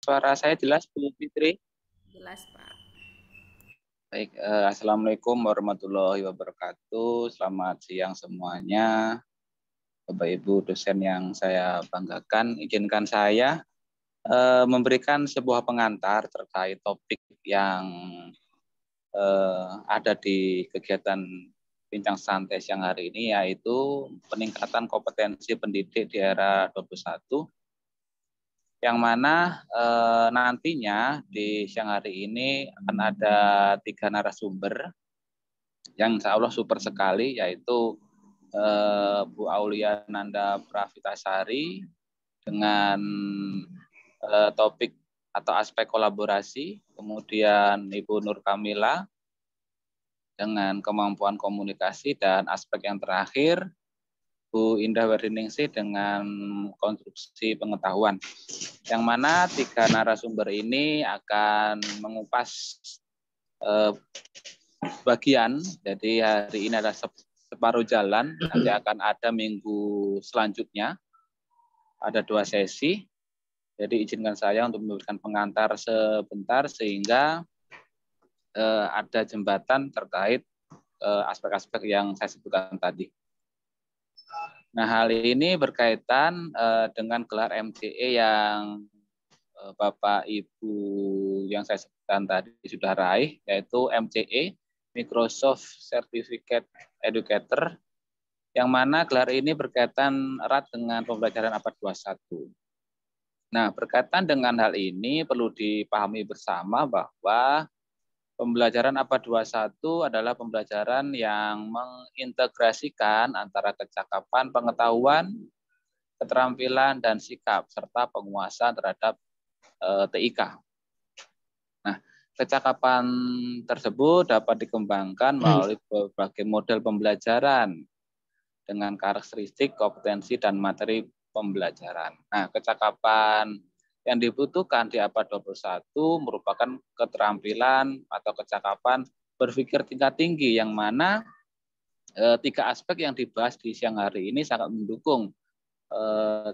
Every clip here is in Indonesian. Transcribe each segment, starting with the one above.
Suara saya jelas, Bu Fitri? Jelas, Pak. Baik, Assalamualaikum warahmatullahi wabarakatuh. Selamat siang semuanya. Bapak Ibu dosen yang saya banggakan, izinkan saya memberikan sebuah pengantar terkait topik yang ada di kegiatan Bincang Santai siang hari ini, yaitu peningkatan kompetensi pendidik di era 21, yang mana nantinya di siang hari ini akan ada 3 narasumber yang insya Allah super sekali, yaitu Bu Aulia Nanda Pravitasari dengan topik atau aspek kolaborasi, kemudian Ibu Nur Kamila dengan kemampuan komunikasi, dan aspek yang terakhir Bu Indah Werdiningsih dengan konstruksi pengetahuan, yang mana 3 narasumber ini akan mengupas bagian. Jadi hari ini adalah separuh jalan, nanti akan ada minggu selanjutnya, ada 2 sesi. Jadi izinkan saya untuk memberikan pengantar sebentar sehingga ada jembatan terkait aspek-aspek yang saya sebutkan tadi. Nah, hal ini berkaitan dengan gelar MCE yang Bapak Ibu yang saya sebutkan tadi sudah raih, yaitu MCE, Microsoft Certificate Educator, yang mana gelar ini berkaitan erat dengan pembelajaran abad 21. Nah, berkaitan dengan hal ini perlu dipahami bersama bahwa pembelajaran abad 21 adalah pembelajaran yang mengintegrasikan antara kecakapan, pengetahuan, keterampilan, dan sikap, serta penguasaan terhadap TIK. Nah, kecakapan tersebut dapat dikembangkan melalui berbagai model pembelajaran dengan karakteristik, kompetensi, dan materi pembelajaran. Nah, kecakapan yang dibutuhkan di abad 21 merupakan keterampilan atau kecakapan berpikir tingkat tinggi, yang mana 3 aspek yang dibahas di siang hari ini sangat mendukung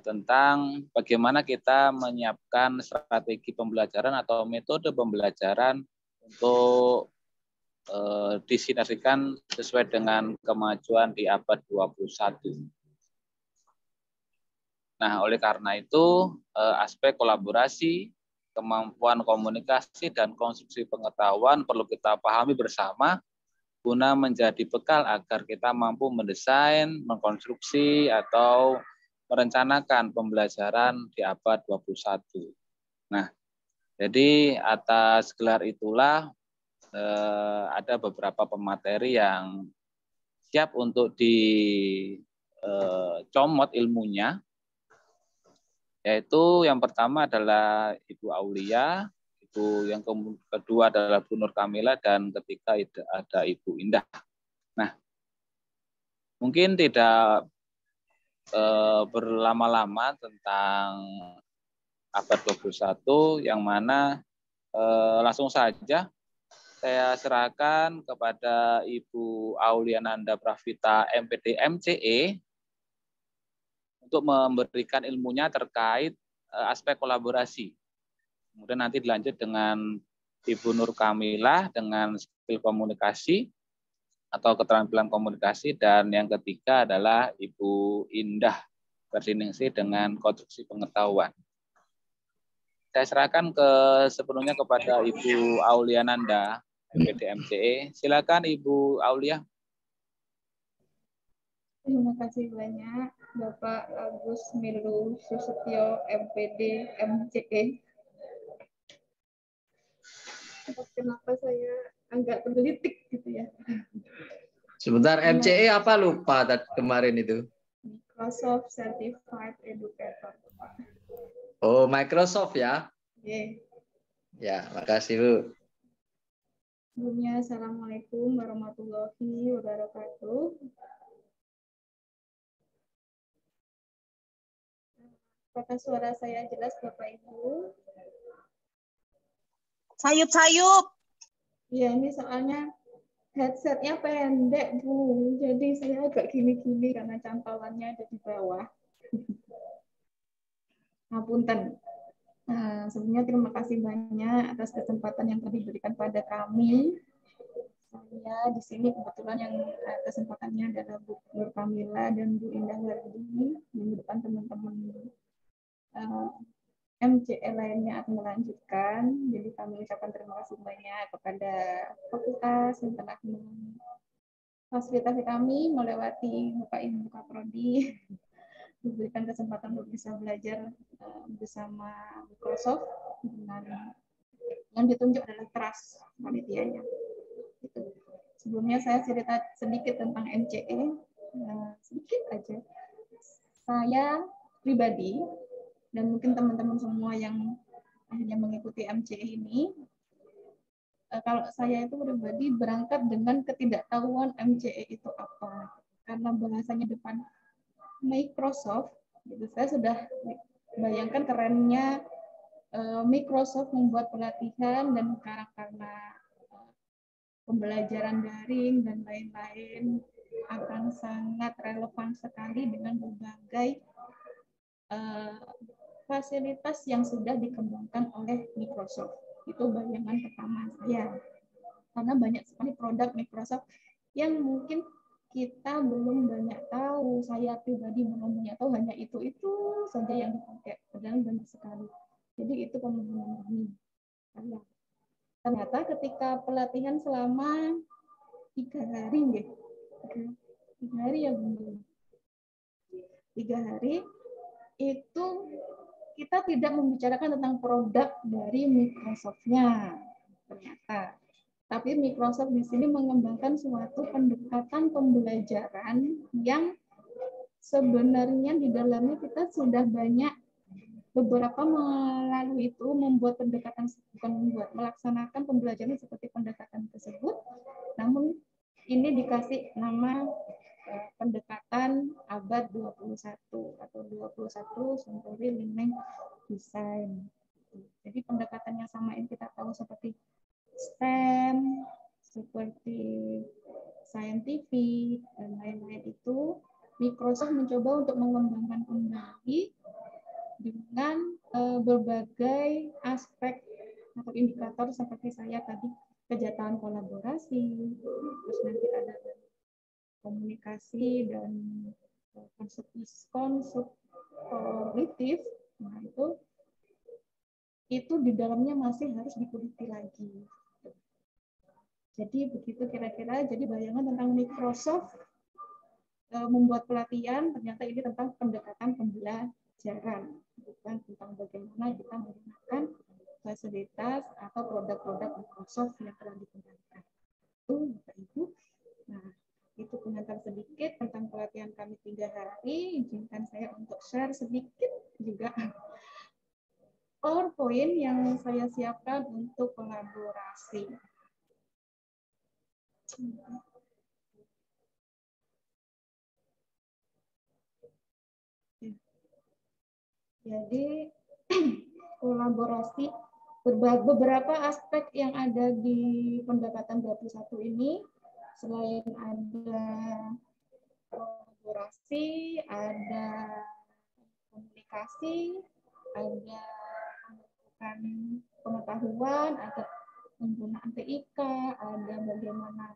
tentang bagaimana kita menyiapkan strategi pembelajaran atau metode pembelajaran untuk disinergikan sesuai dengan kemajuan di abad 21. Nah, oleh karena itu, aspek kolaborasi, kemampuan komunikasi, dan konstruksi pengetahuan perlu kita pahami bersama guna menjadi bekal agar kita mampu mendesain, mengkonstruksi, atau merencanakan pembelajaran di abad 21. Nah, jadi atas gelar itulah ada beberapa pemateri yang siap untuk dicomot ilmunya, yaitu yang pertama adalah Ibu Aulia, yang kedua adalah Bu Nur Kamila, dan ketiga ada Ibu Indah. Nah, mungkin tidak berlama-lama tentang abad 21, yang mana langsung saja saya serahkan kepada Ibu Aulia Nanda Pravita MPD MCE untuk memberikan ilmunya terkait aspek kolaborasi. Kemudian nanti dilanjut dengan Ibu Nur Kamila dengan skill komunikasi atau keterampilan komunikasi, dan yang ketiga adalah Ibu Indah Werdiningsih dengan konstruksi pengetahuan. Saya serahkan sepenuhnya kepada Ibu Aulia Nanda, MPD MCE. Silakan Ibu Aulia. Terima kasih banyak Bapak Agus Milu Susetyo MPD MCE. Kenapa saya agak tergelitik gitu ya? Sebentar, MCE apa lupa kemarin itu? Microsoft Certified Educator. Oh, Microsoft ya? Yeah. Ya, makasih Bu. Sebelumnya, Assalamualaikum warahmatullahi wabarakatuh. Apakah suara saya jelas, Bapak Ibu? Sayup-sayup. Iya, ini soalnya headsetnya pendek, Bu. Jadi saya agak gini-gini karena cantauannya ada di bawah. Ngapunten. Sebelumnya terima kasih banyak atas kesempatan yang telah diberikan pada kami. Saya di sini kebetulan yang kesempatannya adalah Bu Nur Kamila dan Bu Indah Wardi. Minggu depan teman-teman MCE lainnya akan melanjutkan. Jadi kami ucapkan terima kasih banyak kepada fakultas yang telah memfasilitasi kami melewati Bapak Ibu Kaprodi, diberikan kesempatan untuk bisa belajar bersama Microsoft dengan yang ditunjuk adalah trust panitianya. Gitu. Sebelumnya saya cerita sedikit tentang MCE, sedikit aja. Saya pribadi dan mungkin teman-teman semua yang akhirnya mengikuti MCE ini, kalau saya itu pribadi berangkat dengan ketidaktahuan MCE itu apa, karena bahasanya depan Microsoft, gitu. Saya sudah bayangkan kerennya Microsoft membuat pelatihan dan karena pembelajaran daring dan lain-lain akan sangat relevan sekali dengan berbagai fasilitas yang sudah dikembangkan oleh Microsoft. Itu bayangan pertama saya. Karena banyak sekali produk Microsoft yang mungkin kita belum banyak tahu. Saya pribadi belum banyak tahu, hanya itu saja yang dipakai. Padahal banyak sekali. Jadi itu pemahaman kami. Ternyata ketika pelatihan selama 3 hari, 3 hari ya Bu. 3 hari itu kita tidak membicarakan tentang produk dari Microsoft-nya ternyata. Tapi Microsoft di sini mengembangkan suatu pendekatan pembelajaran yang sebenarnya di dalamnya kita sudah banyak beberapa melalui itu membuat pendekatan, bukan membuat, melaksanakan pembelajaran seperti pendekatan tersebut. Namun ini dikasih nama pendekatan abad 21 atau 21 Century Learning Design. Jadi pendekatannya sama yang kita tahu seperti STEM, seperti scientific, dan lain-lain itu, Microsoft mencoba untuk mengembangkan kembali dengan berbagai aspek atau indikator seperti saya tadi, kejahatan kolaborasi, terus nanti ada komunikasi dan konsumtif. Nah itu di dalamnya masih harus diteliti lagi. Jadi begitu kira-kira, jadi bayangan tentang Microsoft membuat pelatihan, ternyata ini tentang pendekatan pembelajaran, bukan tentang bagaimana kita menggunakan fasilitas atau produk-produk Microsoft yang telah dikembangkan. Itu Bapak Ibu. Nah, itu pengantar sedikit tentang pelatihan kami 3 hari. Izinkan saya untuk share sedikit juga PowerPoint yang saya siapkan untuk kolaborasi. Jadi kolaborasi beberapa aspek yang ada di pendekatan 21 ini, selain ada kolaborasi, ada komunikasi, ada pembentukan pengetahuan, ada penggunaan TIK, ada bagaimana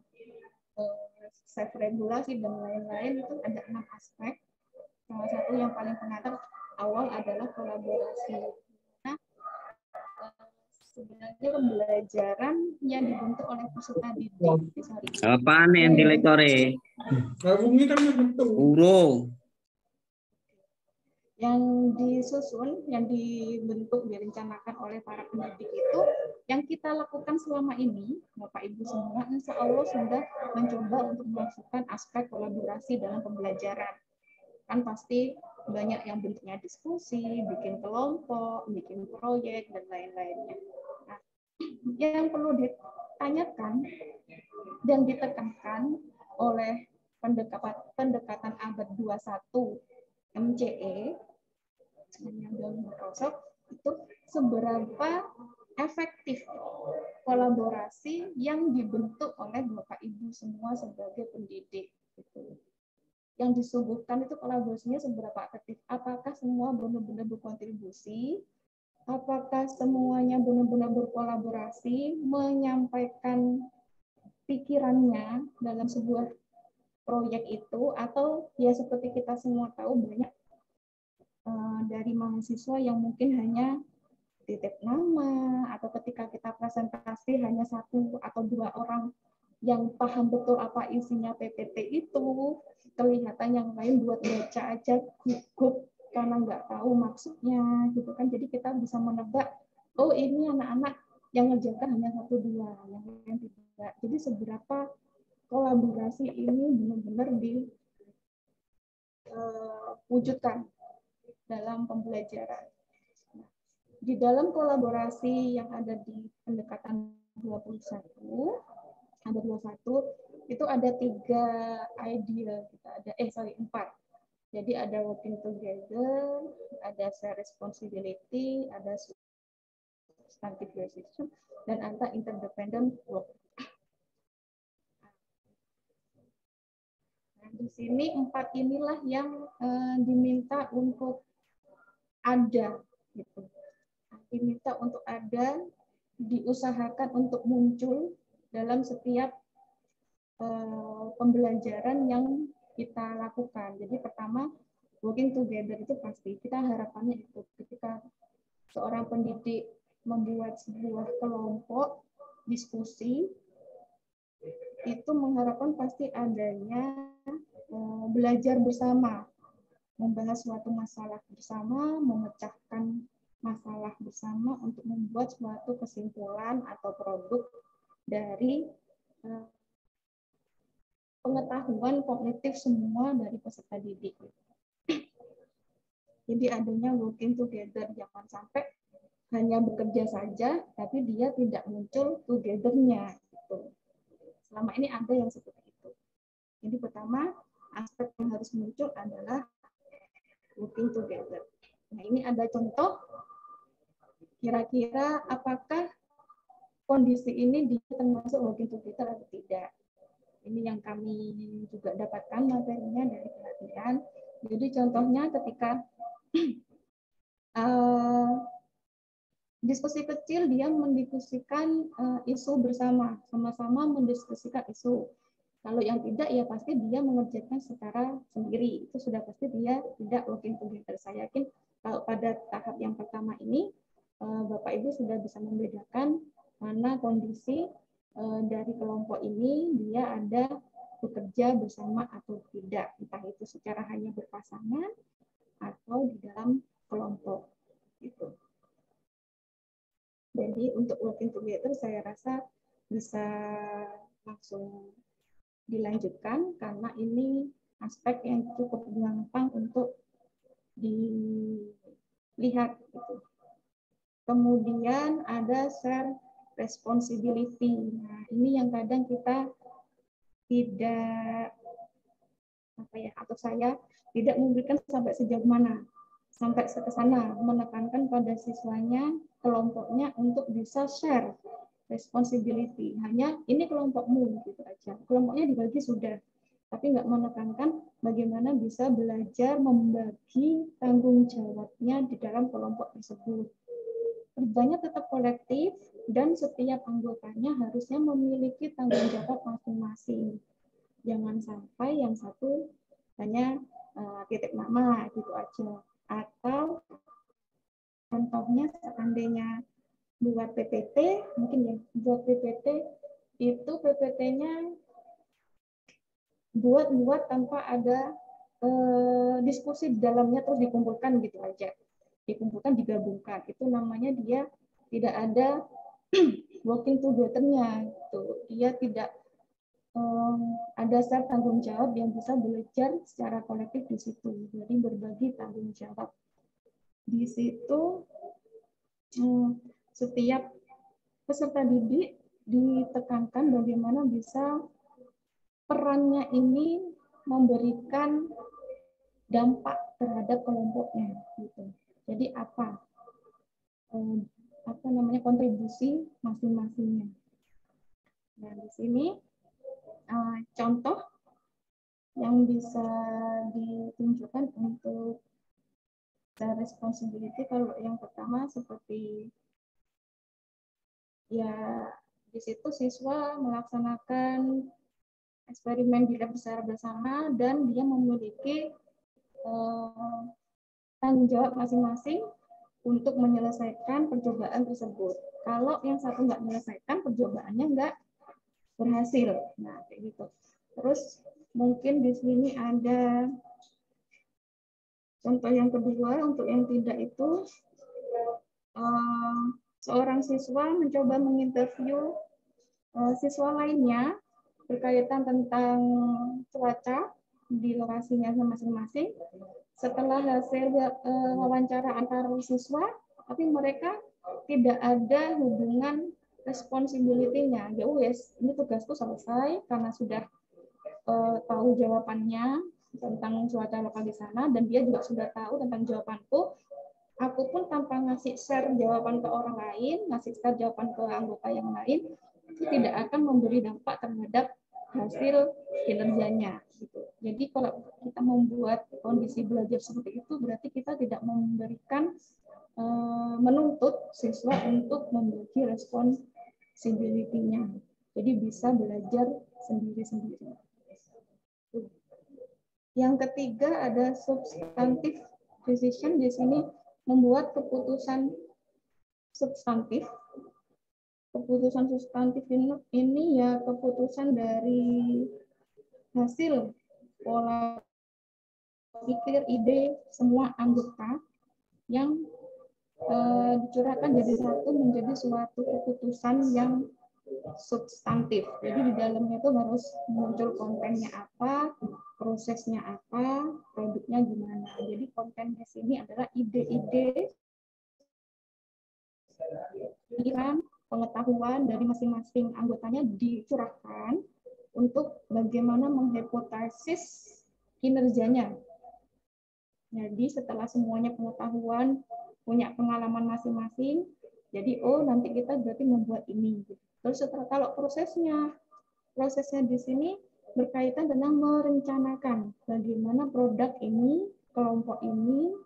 self regulasi dan lain-lain, itu ada 6 aspek. Salah satu yang paling pengantar awal adalah kolaborasi. Nah, sebenarnya pembelajaran yang dibentuk oleh peserta didik. Apaan yang dilektore? Urung. Yang disusun, yang dibentuk, direncanakan oleh para pendidik itu, yang kita lakukan selama ini, Bapak Ibu semua, insya Allah sudah mencoba untuk memasukkan aspek kolaborasi dalam pembelajaran. Kan pasti banyak yang bentuknya diskusi, bikin kelompok, bikin proyek, dan lain-lainnya. Nah, yang perlu ditanyakan dan ditekankan oleh pendekatan abad 21 MCE yang Microsoft itu seberapa efektif kolaborasi yang dibentuk oleh Bapak Ibu semua sebagai pendidik. Gitu. Yang disuguhkan itu kolaborasinya seberapa efektif? Apakah semua benar-benar berkontribusi apakah semuanya benar-benar berkolaborasi, menyampaikan pikirannya dalam sebuah proyek itu, atau ya seperti kita semua tahu banyak dari mahasiswa yang mungkin hanya titip nama, atau ketika kita presentasi hanya satu atau dua orang yang paham betul apa isinya PPT itu, kelihatan yang lain buat baca aja gugup karena nggak tahu maksudnya gitu kan. Jadi kita bisa menebak, oh ini anak-anak yang ngerjakan hanya satu dua, yang lain tidak. Jadi seberapa kolaborasi ini benar-benar diwujudkan dalam pembelajaran. Di dalam kolaborasi yang ada di pendekatan 21, ada 21, itu ada 3 idea. Empat. Jadi ada working together, ada share responsibility, ada substantive decision, dan ada interdependent work. Nah, di sini 4 inilah yang diminta untuk ada, gitu. Diminta untuk ada, diusahakan untuk muncul dalam setiap pembelajaran yang kita lakukan. Jadi pertama, working together itu pasti. Kita harapannya itu ketika seorang pendidik membuat sebuah kelompok diskusi, itu mengharapkan pasti adanya belajar bersama, membahas suatu masalah bersama, memecahkan masalah bersama untuk membuat suatu kesimpulan atau produk dari pengetahuan kognitif semua dari peserta didik. Jadi adanya working together, jangan sampai hanya bekerja saja, tapi dia tidak muncul together-nya. Gitu. Selama ini ada yang seperti itu. Jadi pertama, aspek yang harus muncul adalah working together. Nah, ini ada contoh, kira-kira apakah kondisi ini dia termasuk working together atau tidak. Ini yang kami juga dapatkan materinya dari pelatihan. Jadi contohnya ketika diskusi kecil, dia mendiskusikan isu bersama, sama-sama mendiskusikan isu. Kalau yang tidak, ya pasti dia mengerjakan secara sendiri. Itu sudah pasti dia tidak working together. Saya yakin kalau pada tahap yang pertama ini, Bapak Ibu sudah bisa membedakan mana kondisi dari kelompok ini, dia ada bekerja bersama atau tidak. Entah itu secara hanya berpasangan atau di dalam kelompok. Gitu. Jadi untuk working together saya rasa bisa langsung dilanjutkan karena ini aspek yang cukup gampang untuk dilihat. Gitu. Kemudian ada share responsibility. Nah, ini yang kadang kita tidak atau saya tidak memberikan sampai sejauh mana, sampai ke sana, menekankan pada siswanya, kelompoknya untuk bisa share responsibility. Hanya ini kelompokmu gitu aja. Kelompoknya dibagi sudah, tapi nggak menekankan bagaimana bisa belajar membagi tanggung jawabnya di dalam kelompok tersebut. Kerjanya tetap kolektif dan setiap anggotanya harusnya memiliki tanggung jawab masing-masing. Jangan sampai yang satu hanya titip nama gitu aja. Atau contohnya seandainya buat PPT, mungkin ya, buat PPT itu PPT-nya buat tanpa ada diskusi di dalamnya terus dikumpulkan gitu aja. Dikumpulkan, digabungkan. Itu namanya dia tidak ada working together-nya. Gitu. Dia tidak ada share tanggung jawab yang bisa belajar secara kolektif di situ. Jadi berbagi tanggung jawab. Di situ setiap peserta didik ditekankan bagaimana bisa perannya ini memberikan dampak terhadap kelompoknya. Gitu. Jadi apa kontribusi masing-masingnya. Nah di sini contoh yang bisa ditunjukkan untuk responsibility kalau yang pertama seperti ya di situ siswa melaksanakan eksperimen di lab secara bersama dan dia memiliki tanggung jawab masing-masing untuk menyelesaikan percobaan tersebut. Kalau yang satu nggak menyelesaikan, percobaannya nggak berhasil. Nah, kayak gitu. Terus mungkin di sini ada contoh yang kedua, untuk yang tidak itu, seorang siswa mencoba menginterview siswa lainnya berkaitan tentang cuaca di lokasinya masing-masing. Setelah hasil wawancara antar siswa, tapi mereka tidak ada hubungan responsibility-nya. Ya wes, ini tugasku selesai karena sudah tahu jawabannya tentang cuaca lokal di sana, dan dia juga sudah tahu tentang jawabanku. Aku pun tanpa ngasih share jawaban ke orang lain, ngasih share jawaban ke anggota yang lain, itu tidak akan memberi dampak terhadap hasil kinerjanya. Gitu. Jadi kalau kita membuat kondisi belajar seperti itu, berarti kita tidak memberikan menuntut siswa untuk membagi responsibility-nya. Jadi bisa belajar sendiri-sendiri. Yang ketiga ada substantive decision. Di sini membuat keputusan substantif. Keputusan substantif ini ya keputusan dari hasil pola pikir, ide semua anggota yang dicurahkan jadi satu menjadi suatu keputusan yang substantif. Jadi di dalamnya itu harus muncul kontennya apa, prosesnya apa, produknya gimana. Jadi konten di sini adalah ide-ide, pikiran, pengetahuan dari masing-masing anggotanya dicurahkan untuk bagaimana menghipotesis kinerjanya. Jadi setelah semuanya pengetahuan, punya pengalaman masing-masing, jadi nanti kita berarti membuat ini. Terus setelah kalau prosesnya di sini berkaitan dengan merencanakan bagaimana produk ini, kelompok ini,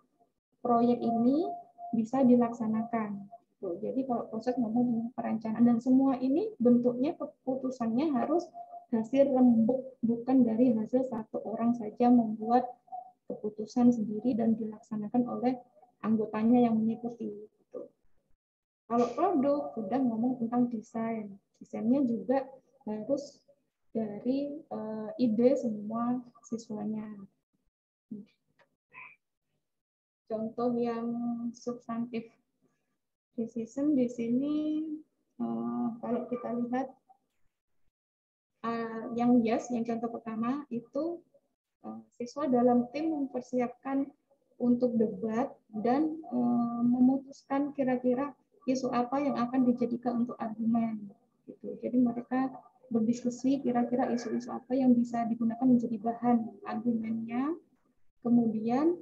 proyek ini bisa dilaksanakan. Jadi kalau proses ngomong tentang perencanaan, dan semua ini bentuknya keputusannya harus hasil rembuk, bukan dari hasil satu orang saja membuat keputusan sendiri dan dilaksanakan oleh anggotanya yang mengikuti. Kalau produk sudah ngomong tentang desain, desainnya juga harus dari ide semua siswanya. Contoh yang substantif decision di sini, kalau kita lihat yang yes, yang contoh pertama itu siswa dalam tim mempersiapkan untuk debat dan memutuskan kira-kira isu apa yang akan dijadikan untuk argumen. Gitu. Jadi mereka berdiskusi kira-kira isu-isu apa yang bisa digunakan menjadi bahan argumennya. Kemudian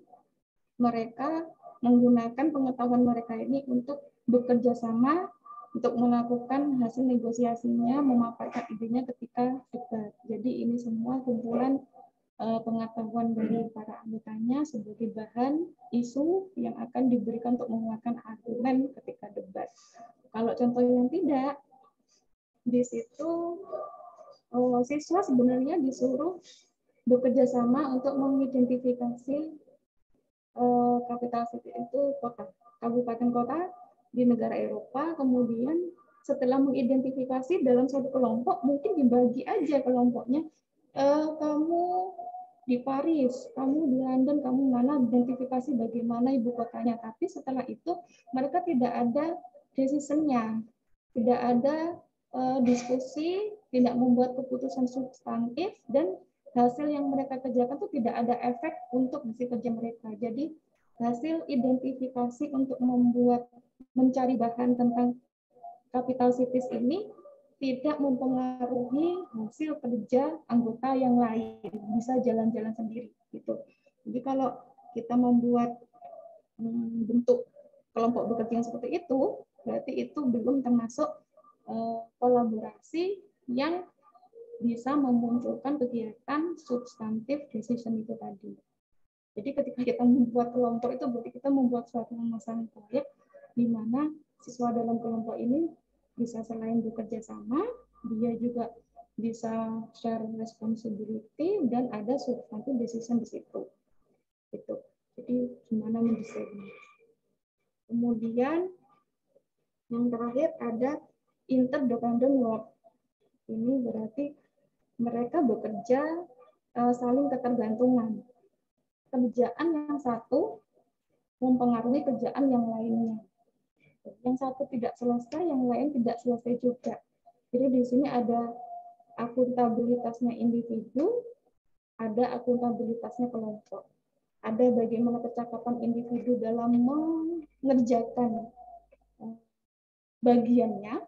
mereka menggunakan pengetahuan mereka ini untuk bekerja sama untuk melakukan hasil negosiasinya, memaparkan idenya ketika debat. Jadi ini semua kumpulan pengetahuan dari para anggotanya sebagai bahan isu yang akan diberikan untuk menguatkan argumen ketika debat. Kalau contoh yang tidak, di situ siswa sebenarnya disuruh bekerja sama untuk mengidentifikasi capital city itu kota, kabupaten kota di negara Eropa. Kemudian setelah mengidentifikasi dalam satu kelompok, mungkin dibagi aja kelompoknya. Kamu di Paris, kamu di London, kamu mana, identifikasi bagaimana ibu kotanya. Tapi setelah itu mereka tidak ada decision-nya, tidak ada diskusi, tidak membuat keputusan substantif, dan hasil yang mereka kerjakan itu tidak ada efek untuk hasil kerja mereka. Jadi hasil identifikasi untuk mencari bahan tentang capital cities ini tidak mempengaruhi hasil kerja anggota yang lain, bisa jalan-jalan sendiri gitu. Jadi kalau kita membuat bentuk kelompok bekerja yang seperti itu, berarti itu belum termasuk kolaborasi yang bisa memunculkan kegiatan substantif decision itu tadi. Jadi ketika kita membuat kelompok itu berarti kita membuat suatu pemasangan proyek di mana siswa dalam kelompok ini bisa selain bekerja sama, dia juga bisa share responsibility dan ada substantive decision di situ. Gitu. Jadi gimana mendesainnya. Kemudian yang terakhir ada interdependent work. Ini berarti mereka bekerja saling ketergantungan. Kerjaan yang satu mempengaruhi kerjaan yang lainnya. Yang satu tidak selesai, yang lain tidak selesai juga. Jadi di sini ada akuntabilitasnya individu, ada akuntabilitasnya kelompok. Ada bagaimana kecakapan individu dalam mengerjakan bagiannya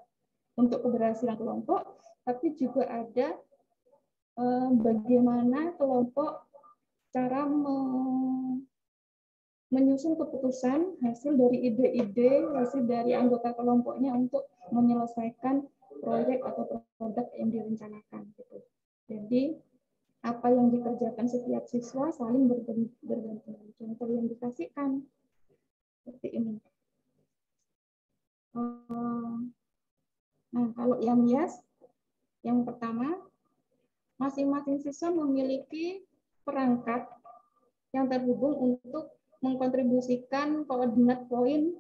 untuk keberhasilan kelompok, tapi juga ada bagaimana kelompok cara menyusun keputusan hasil dari ide-ide, hasil dari anggota kelompoknya untuk menyelesaikan proyek atau produk yang direncanakan. Gitu. Jadi apa yang dikerjakan setiap siswa saling bergantian. Contoh yang dikasihkan seperti ini. Nah, kalau yang yes, yang pertama, masing-masing siswa memiliki perangkat yang terhubung untuk mengkontribusikan koordinat poin,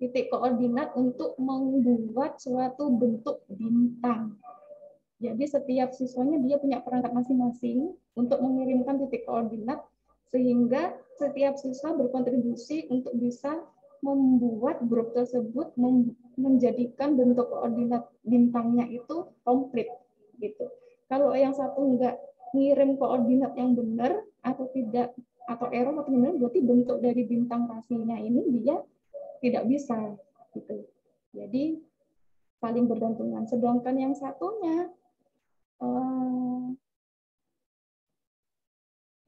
titik koordinat untuk membuat suatu bentuk bintang. Jadi setiap siswanya dia punya perangkat masing-masing untuk mengirimkan titik koordinat, sehingga setiap siswa berkontribusi untuk bisa membuat grup tersebut menjadikan bentuk koordinat bintangnya itu komplit gitu. Kalau yang satu enggak ngirim koordinat yang benar atau tidak atau error atau benar, berarti bentuk dari bintang pastinya ini dia tidak bisa gitu. Jadi saling bergantungan. Sedangkan yang satunya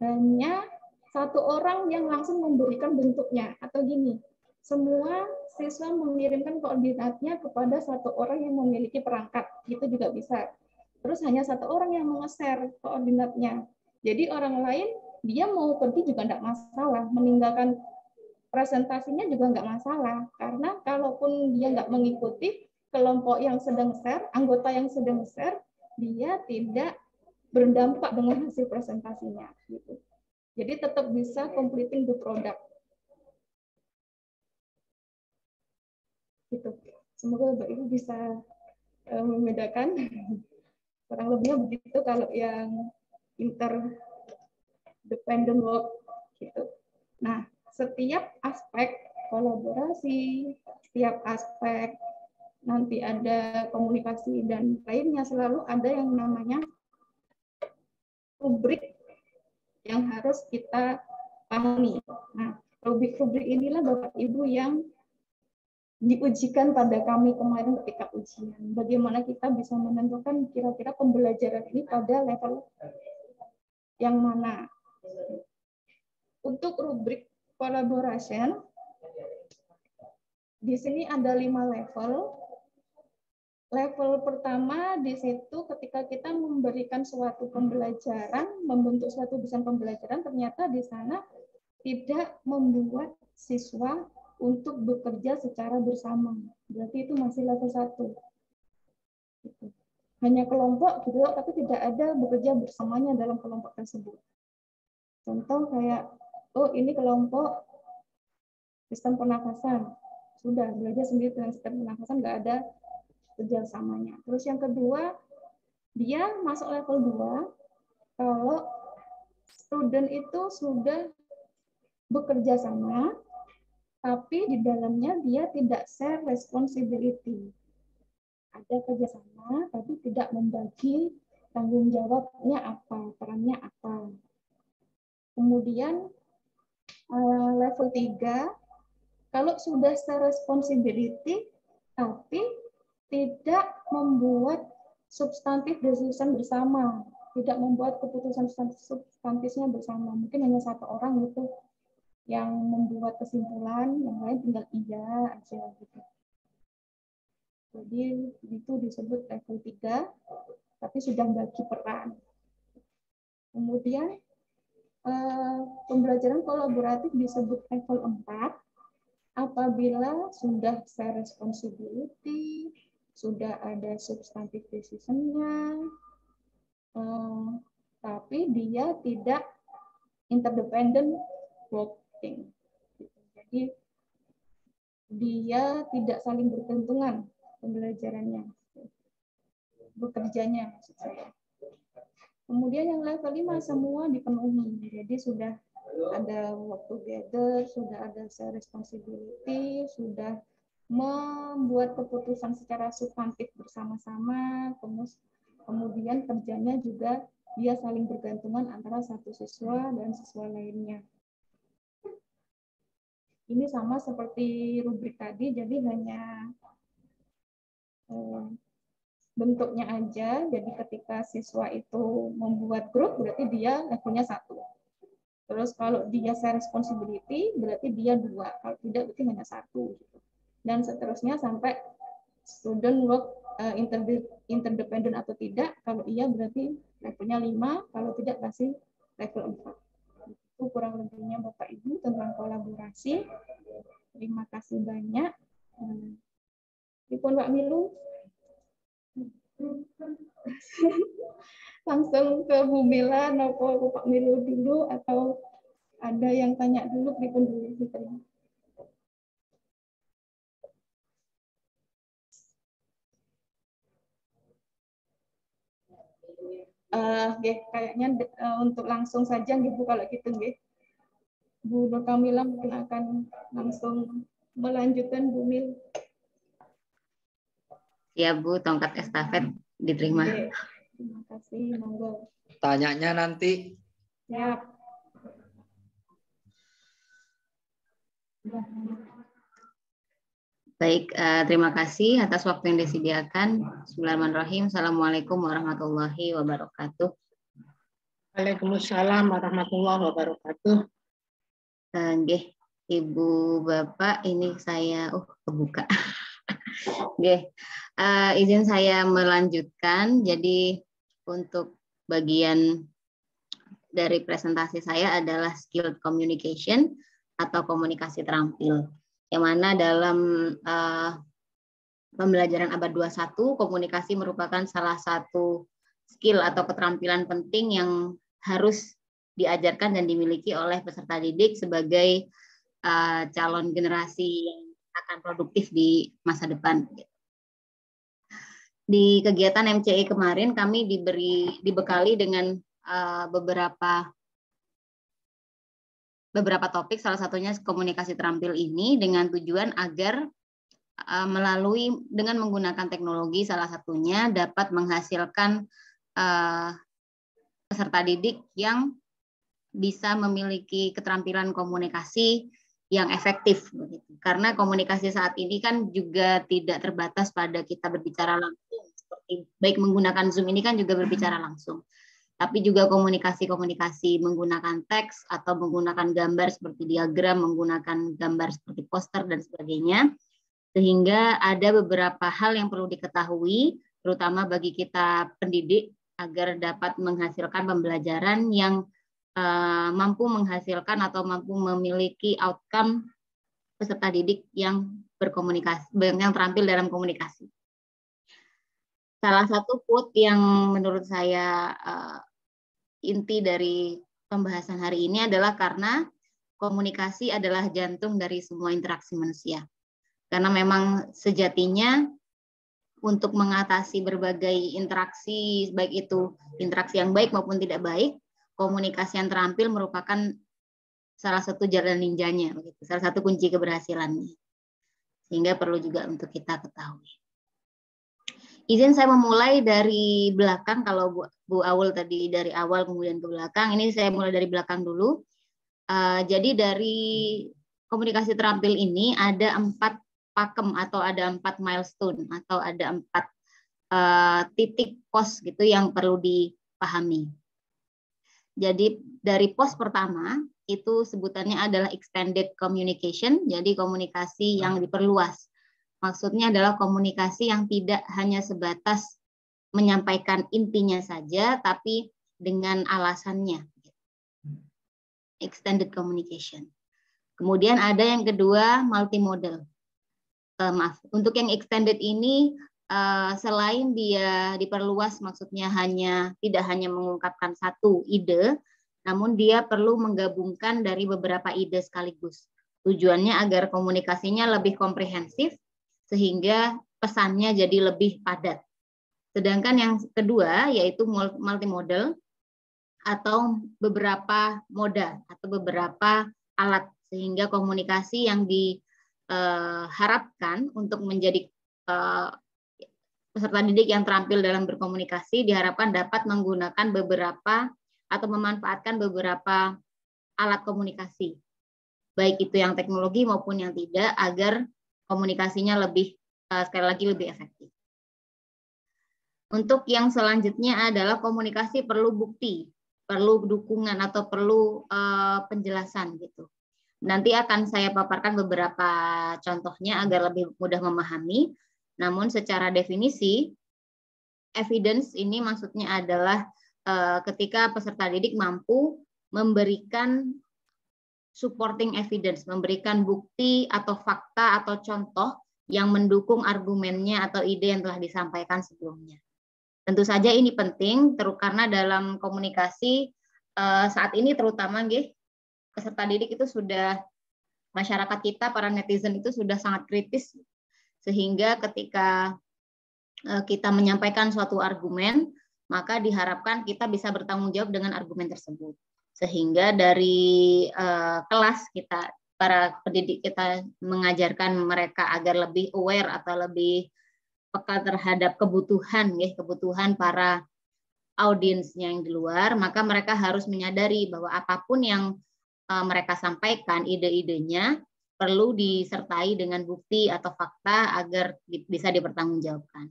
hanya satu orang yang langsung memberikan bentuknya, atau gini, semua siswa mengirimkan koordinatnya kepada satu orang yang memiliki perangkat, itu juga bisa. Terus hanya satu orang yang menge-share koordinatnya. Jadi orang lain dia mau pergi juga tidak masalah, meninggalkan presentasinya juga nggak masalah, karena kalaupun dia nggak mengikuti kelompok yang sedang share, anggota yang sedang share, dia tidak berdampak dengan hasil presentasinya. Gitu. Jadi tetap bisa completing the product. Gitu. Semoga Bapak Ibu bisa membedakan. Kurang lebihnya begitu kalau yang interdependent work. Gitu. Nah, setiap aspek kolaborasi, setiap aspek nanti ada komunikasi dan lainnya, selalu ada yang namanya rubrik yang harus kita pahami. Nah, rubrik-rubrik inilah Bapak Ibu yang diujikan pada kami kemarin ketika ujian. Bagaimana kita bisa menentukan kira-kira pembelajaran ini pada level yang mana. Untuk rubrik collaboration, di sini ada 5 level. Level pertama di situ ketika kita memberikan suatu pembelajaran, membentuk suatu desain pembelajaran, ternyata di sana tidak membuat siswa untuk bekerja secara bersama. Berarti itu masih level 1. Hanya kelompok gitu, tapi tidak ada bekerja bersamanya dalam kelompok tersebut. Contoh kayak, oh ini kelompok sistem pernafasan. Sudah, belajar sendiri dengan sistem pernafasan, nggak ada kerjasamanya. Terus yang kedua, dia masuk level 2, kalau student itu sudah bekerja sama, tapi di dalamnya dia tidak share responsibility. Ada kerjasama, tapi tidak membagi tanggung jawabnya apa, perannya apa. Kemudian level 3, kalau sudah share responsibility, tapi tidak membuat substantif decision bersama, tidak membuat keputusan substantifnya bersama. Mungkin hanya satu orang itu yang membuat kesimpulan, yang lain tinggal iya aja gitu. Jadi itu disebut level 3, tapi sudah bagi peran. Kemudian pembelajaran kolaboratif disebut level 4 apabila sudah share responsibility, sudah ada substantive decision-nya, tapi dia tidak interdependent working. Jadi dia tidak saling bergantungan pembelajarannya, bekerjanya maksud saya. Kemudian yang level 5 semua dipenuhi. Jadi sudah ada work together, sudah ada share responsibility, sudah membuat keputusan secara substantif bersama-sama, kemudian kerjanya juga dia saling bergantungan antara satu siswa dan siswa lainnya. Ini sama seperti rubrik tadi, jadi hanya bentuknya aja. Jadi ketika siswa itu membuat grup, berarti dia levelnya 1. Terus kalau dia share responsibility, berarti dia 2. Kalau tidak, berarti hanya 1. Dan seterusnya sampai student work interdependent atau tidak. Kalau iya berarti levelnya 5, kalau tidak pasti level 4. Itu kurang lebihnya Bapak Ibu tentang kolaborasi. Terima kasih banyak. Dipun Pak Milu. Langsung ke Bu Mila, nopo Pak Milu dulu, atau ada yang tanya dulu, dipun dulu. Kayaknya untuk langsung saja gitu kalau gitu, Bu Nur Kamila mungkin akan langsung melanjutkan Bu Mil. Ya Bu, tongkat estafet diterima. Oke. Terima kasih, monggo. Tanyanya nanti. Siap. Baik, terima kasih atas waktu yang disediakan. Bismillahirrahmanirrahim. Assalamualaikum warahmatullahi wabarakatuh. Waalaikumsalam warahmatullahi wabarakatuh. Ibu Bapak, ini saya kebuka. Izin saya melanjutkan. Jadi untuk bagian dari presentasi saya adalah skilled communication atau komunikasi terampil. Yang mana dalam pembelajaran abad 21, komunikasi merupakan salah satu skill atau keterampilan penting yang harus diajarkan dan dimiliki oleh peserta didik sebagai calon generasi yang akan produktif di masa depan. Di kegiatan MCE kemarin kami dibekali dengan beberapa topik, salah satunya komunikasi terampil ini dengan tujuan agar dengan menggunakan teknologi salah satunya dapat menghasilkan peserta didik yang bisa memiliki keterampilan komunikasi yang efektif. Karena komunikasi saat ini kan juga tidak terbatas pada kita berbicara langsung, seperti baik menggunakan Zoom ini kan juga berbicara langsung, tapi juga komunikasi menggunakan teks atau menggunakan gambar seperti diagram, menggunakan gambar seperti poster dan sebagainya. Sehingga ada beberapa hal yang perlu diketahui, terutama bagi kita pendidik, agar dapat menghasilkan pembelajaran yang mampu menghasilkan atau mampu memiliki outcome peserta didik yang berkomunikasi, yang terampil dalam komunikasi. Salah satu quote yang menurut saya inti dari pembahasan hari ini adalah karena komunikasi adalah jantung dari semua interaksi manusia. Karena memang sejatinya untuk mengatasi berbagai interaksi, baik itu interaksi yang baik maupun tidak baik, komunikasi yang terampil merupakan salah satu jalan ninjanya, salah satu kunci keberhasilannya. Sehingga perlu juga untuk kita ketahui. Izin saya memulai dari belakang, kalau Bu Aul tadi dari awal kemudian ke belakang, ini saya mulai dari belakang dulu. Jadi dari komunikasi terampil ini ada 4 pakem atau ada 4 milestone atau ada 4 titik pos gitu yang perlu dipahami. Jadi dari pos pertama itu sebutannya adalah extended communication, jadi komunikasi yang diperluas. Maksudnya adalah komunikasi yang tidak hanya sebatas menyampaikan intinya saja, tapi dengan alasannya. extended communication. Kemudian ada yang kedua, multimodal. Maaf, untuk yang extended ini selain dia diperluas, maksudnya tidak hanya mengungkapkan satu ide, namun dia perlu menggabungkan dari beberapa ide sekaligus. Tujuannya agar komunikasinya lebih komprehensif sehingga pesannya jadi lebih padat. Sedangkan yang kedua yaitu multimodal atau beberapa moda atau beberapa alat, sehingga komunikasi yang diharapkan untuk menjadi peserta didik yang terampil dalam berkomunikasi diharapkan dapat menggunakan beberapa atau memanfaatkan beberapa alat komunikasi, baik itu yang teknologi maupun yang tidak, agar komunikasinya lebih, sekali lagi, lebih efektif. Untuk yang selanjutnya adalah komunikasi perlu bukti, perlu dukungan atau perlu penjelasan gitu. Nanti akan saya paparkan beberapa contohnya agar lebih mudah memahami. Namun secara definisi, evidence ini maksudnya adalah ketika peserta didik mampu memberikan supporting evidence, memberikan bukti atau fakta atau contoh yang mendukung argumennya atau ide yang telah disampaikan sebelumnya. Tentu saja ini penting, karena dalam komunikasi saat ini terutama peserta didik itu sudah, masyarakat kita, para netizen itu sudah sangat kritis, sehingga ketika kita menyampaikan suatu argumen, maka diharapkan kita bisa bertanggung jawab dengan argumen tersebut. Sehingga dari kelas kita, para pendidik kita mengajarkan mereka agar lebih aware atau lebih peka terhadap kebutuhan para audiensnya yang di luar, maka mereka harus menyadari bahwa apapun yang mereka sampaikan, ide-idenya perlu disertai dengan bukti atau fakta agar bisa dipertanggungjawabkan.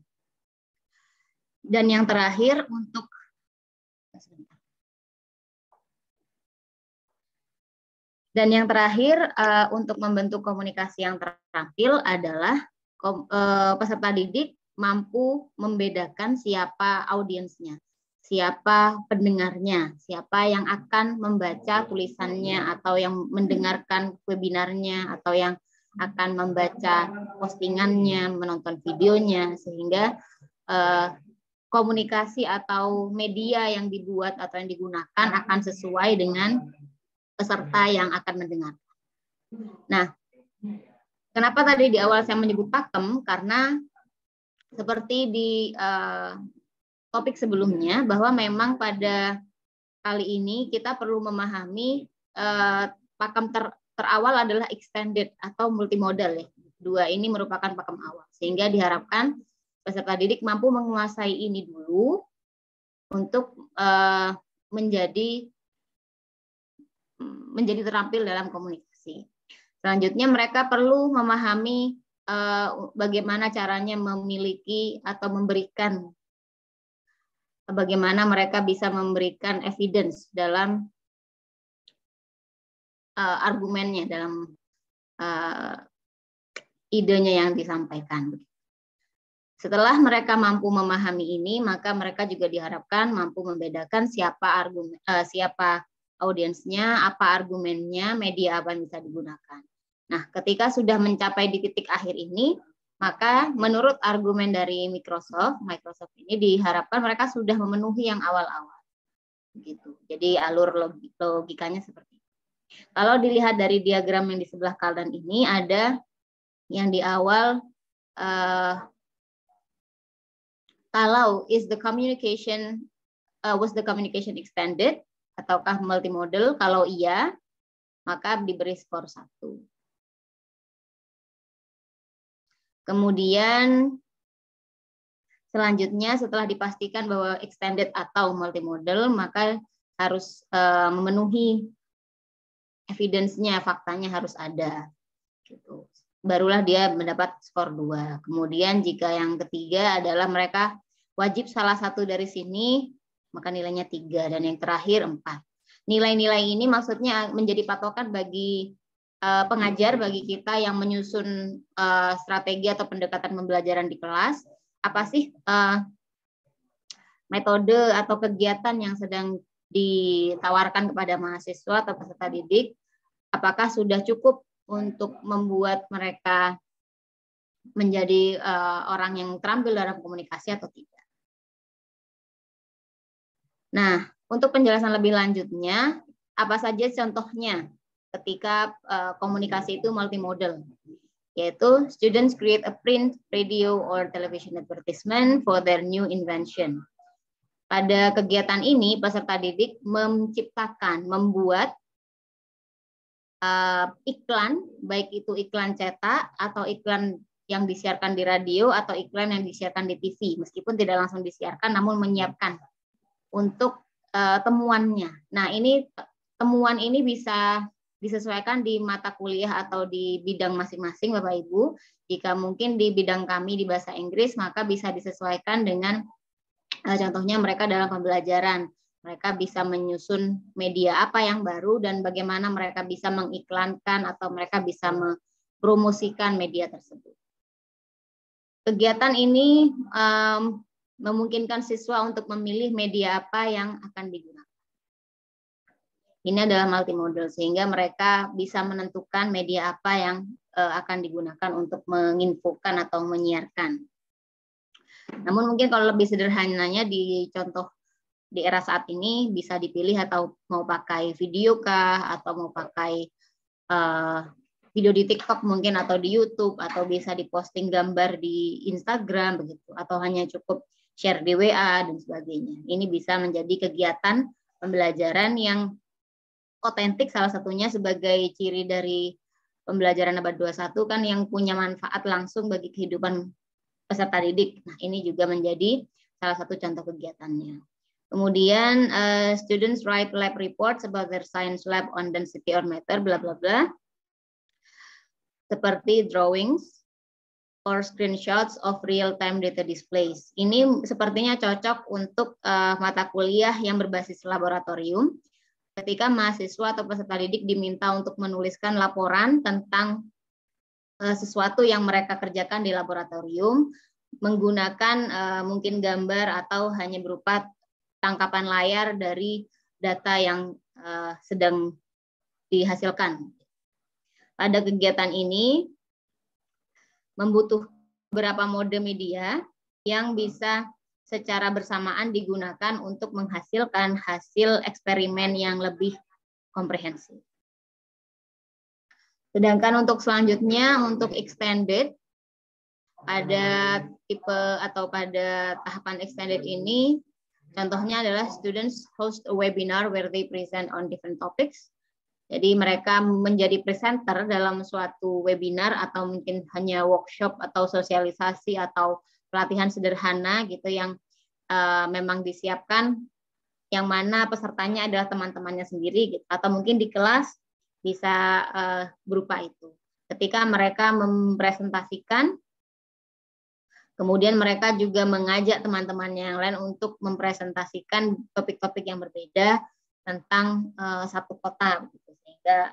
Dan yang terakhir untuk membentuk komunikasi yang terampil adalah peserta didik mampu membedakan siapa audiensnya, siapa pendengarnya, siapa yang akan membaca tulisannya atau yang mendengarkan webinarnya atau yang akan membaca postingannya, menonton videonya, sehingga komunikasi atau media yang dibuat atau yang digunakan akan sesuai dengan peserta yang akan mendengarkan. Nah, kenapa tadi di awal saya menyebut pakem? Karena seperti di topik sebelumnya, bahwa memang pada kali ini kita perlu memahami pakem terawal adalah extended atau multimodal ya. Dua ini merupakan pakem awal, sehingga diharapkan peserta didik mampu menguasai ini dulu untuk menjadi terampil dalam komunikasi. Selanjutnya mereka perlu memahami bagaimana caranya memiliki atau memberikan, bagaimana mereka bisa memberikan evidence dalam argumennya, dalam idenya yang disampaikan. Setelah mereka mampu memahami ini, maka mereka juga diharapkan mampu membedakan siapa audiensnya, apa argumennya, media apa yang bisa digunakan. Nah, ketika sudah mencapai di titik akhir ini, maka menurut argumen dari Microsoft ini diharapkan mereka sudah memenuhi yang awal-awal. Gitu. Jadi alur logikanya seperti itu. Kalau dilihat dari diagram yang di sebelah kanan ini, ada yang di awal, kalau was the communication extended ataukah multimodal? Kalau iya, maka diberi skor 1. Kemudian selanjutnya setelah dipastikan bahwa extended atau multimodal, maka harus memenuhi evidence-nya, faktanya harus ada. Gitu. Barulah dia mendapat skor 2. Kemudian jika yang ketiga adalah mereka wajib salah satu dari sini, maka nilainya 3. Dan yang terakhir 4. Nilai-nilai ini maksudnya menjadi patokan bagi pengajar, bagi kita yang menyusun strategi atau pendekatan pembelajaran di kelas. Apa sih metode atau kegiatan yang sedang ditawarkan kepada mahasiswa atau peserta didik, apakah sudah cukup untuk membuat mereka menjadi orang yang terampil dalam komunikasi atau tidak. Nah, untuk penjelasan lebih lanjutnya, apa saja contohnya ketika komunikasi itu multimodal? Yaitu students create a print, radio, or television advertisement for their new invention. Pada kegiatan ini, peserta didik menciptakan, membuat iklan, baik itu iklan cetak atau iklan yang disiarkan di radio atau iklan yang disiarkan di TV, meskipun tidak langsung disiarkan, namun menyiapkan untuk temuannya. Nah, ini temuan ini bisa disesuaikan di mata kuliah atau di bidang masing-masing, Bapak Ibu. Jika mungkin di bidang kami di bahasa Inggris, maka bisa disesuaikan dengan contohnya mereka dalam pembelajaran. Mereka bisa menyusun media apa yang baru dan bagaimana mereka bisa mengiklankan atau mereka bisa mempromosikan media tersebut. Kegiatan ini memungkinkan siswa untuk memilih media apa yang akan digunakan. Ini adalah multimodal, sehingga mereka bisa menentukan media apa yang akan digunakan untuk menginfokan atau menyiarkan. Namun mungkin kalau lebih sederhananya di contoh di era saat ini bisa dipilih atau mau pakai video kah, atau mau pakai video di TikTok mungkin atau di YouTube, atau bisa diposting gambar di Instagram begitu, atau hanya cukup share di WA dan sebagainya. Ini bisa menjadi kegiatan pembelajaran yang otentik, salah satunya sebagai ciri dari pembelajaran abad 21 kan yang punya manfaat langsung bagi kehidupan peserta didik. Nah, ini juga menjadi salah satu contoh kegiatannya. Kemudian students write lab reports about their science lab on density or matter, bla bla bla. Seperti drawings or screenshots of real-time data displays. Ini sepertinya cocok untuk mata kuliah yang berbasis laboratorium. Ketika mahasiswa atau peserta didik diminta untuk menuliskan laporan tentang sesuatu yang mereka kerjakan di laboratorium, menggunakan mungkin gambar atau hanya berupa tangkapan layar dari data yang sedang dihasilkan. Pada kegiatan ini membutuhkan beberapa mode media yang bisa secara bersamaan digunakan untuk menghasilkan hasil eksperimen yang lebih komprehensif. Sedangkan untuk selanjutnya, untuk extended, pada tipe atau pada tahapan extended ini, contohnya adalah students host a webinar where they present on different topics. Jadi mereka menjadi presenter dalam suatu webinar atau mungkin hanya workshop atau sosialisasi atau pelatihan sederhana gitu yang memang disiapkan, yang mana pesertanya adalah teman-temannya sendiri gitu, atau mungkin di kelas bisa berupa itu. Ketika mereka mempresentasikan, kemudian mereka juga mengajak teman-temannya yang lain untuk mempresentasikan topik-topik yang berbeda tentang satu kota, gitu. Sehingga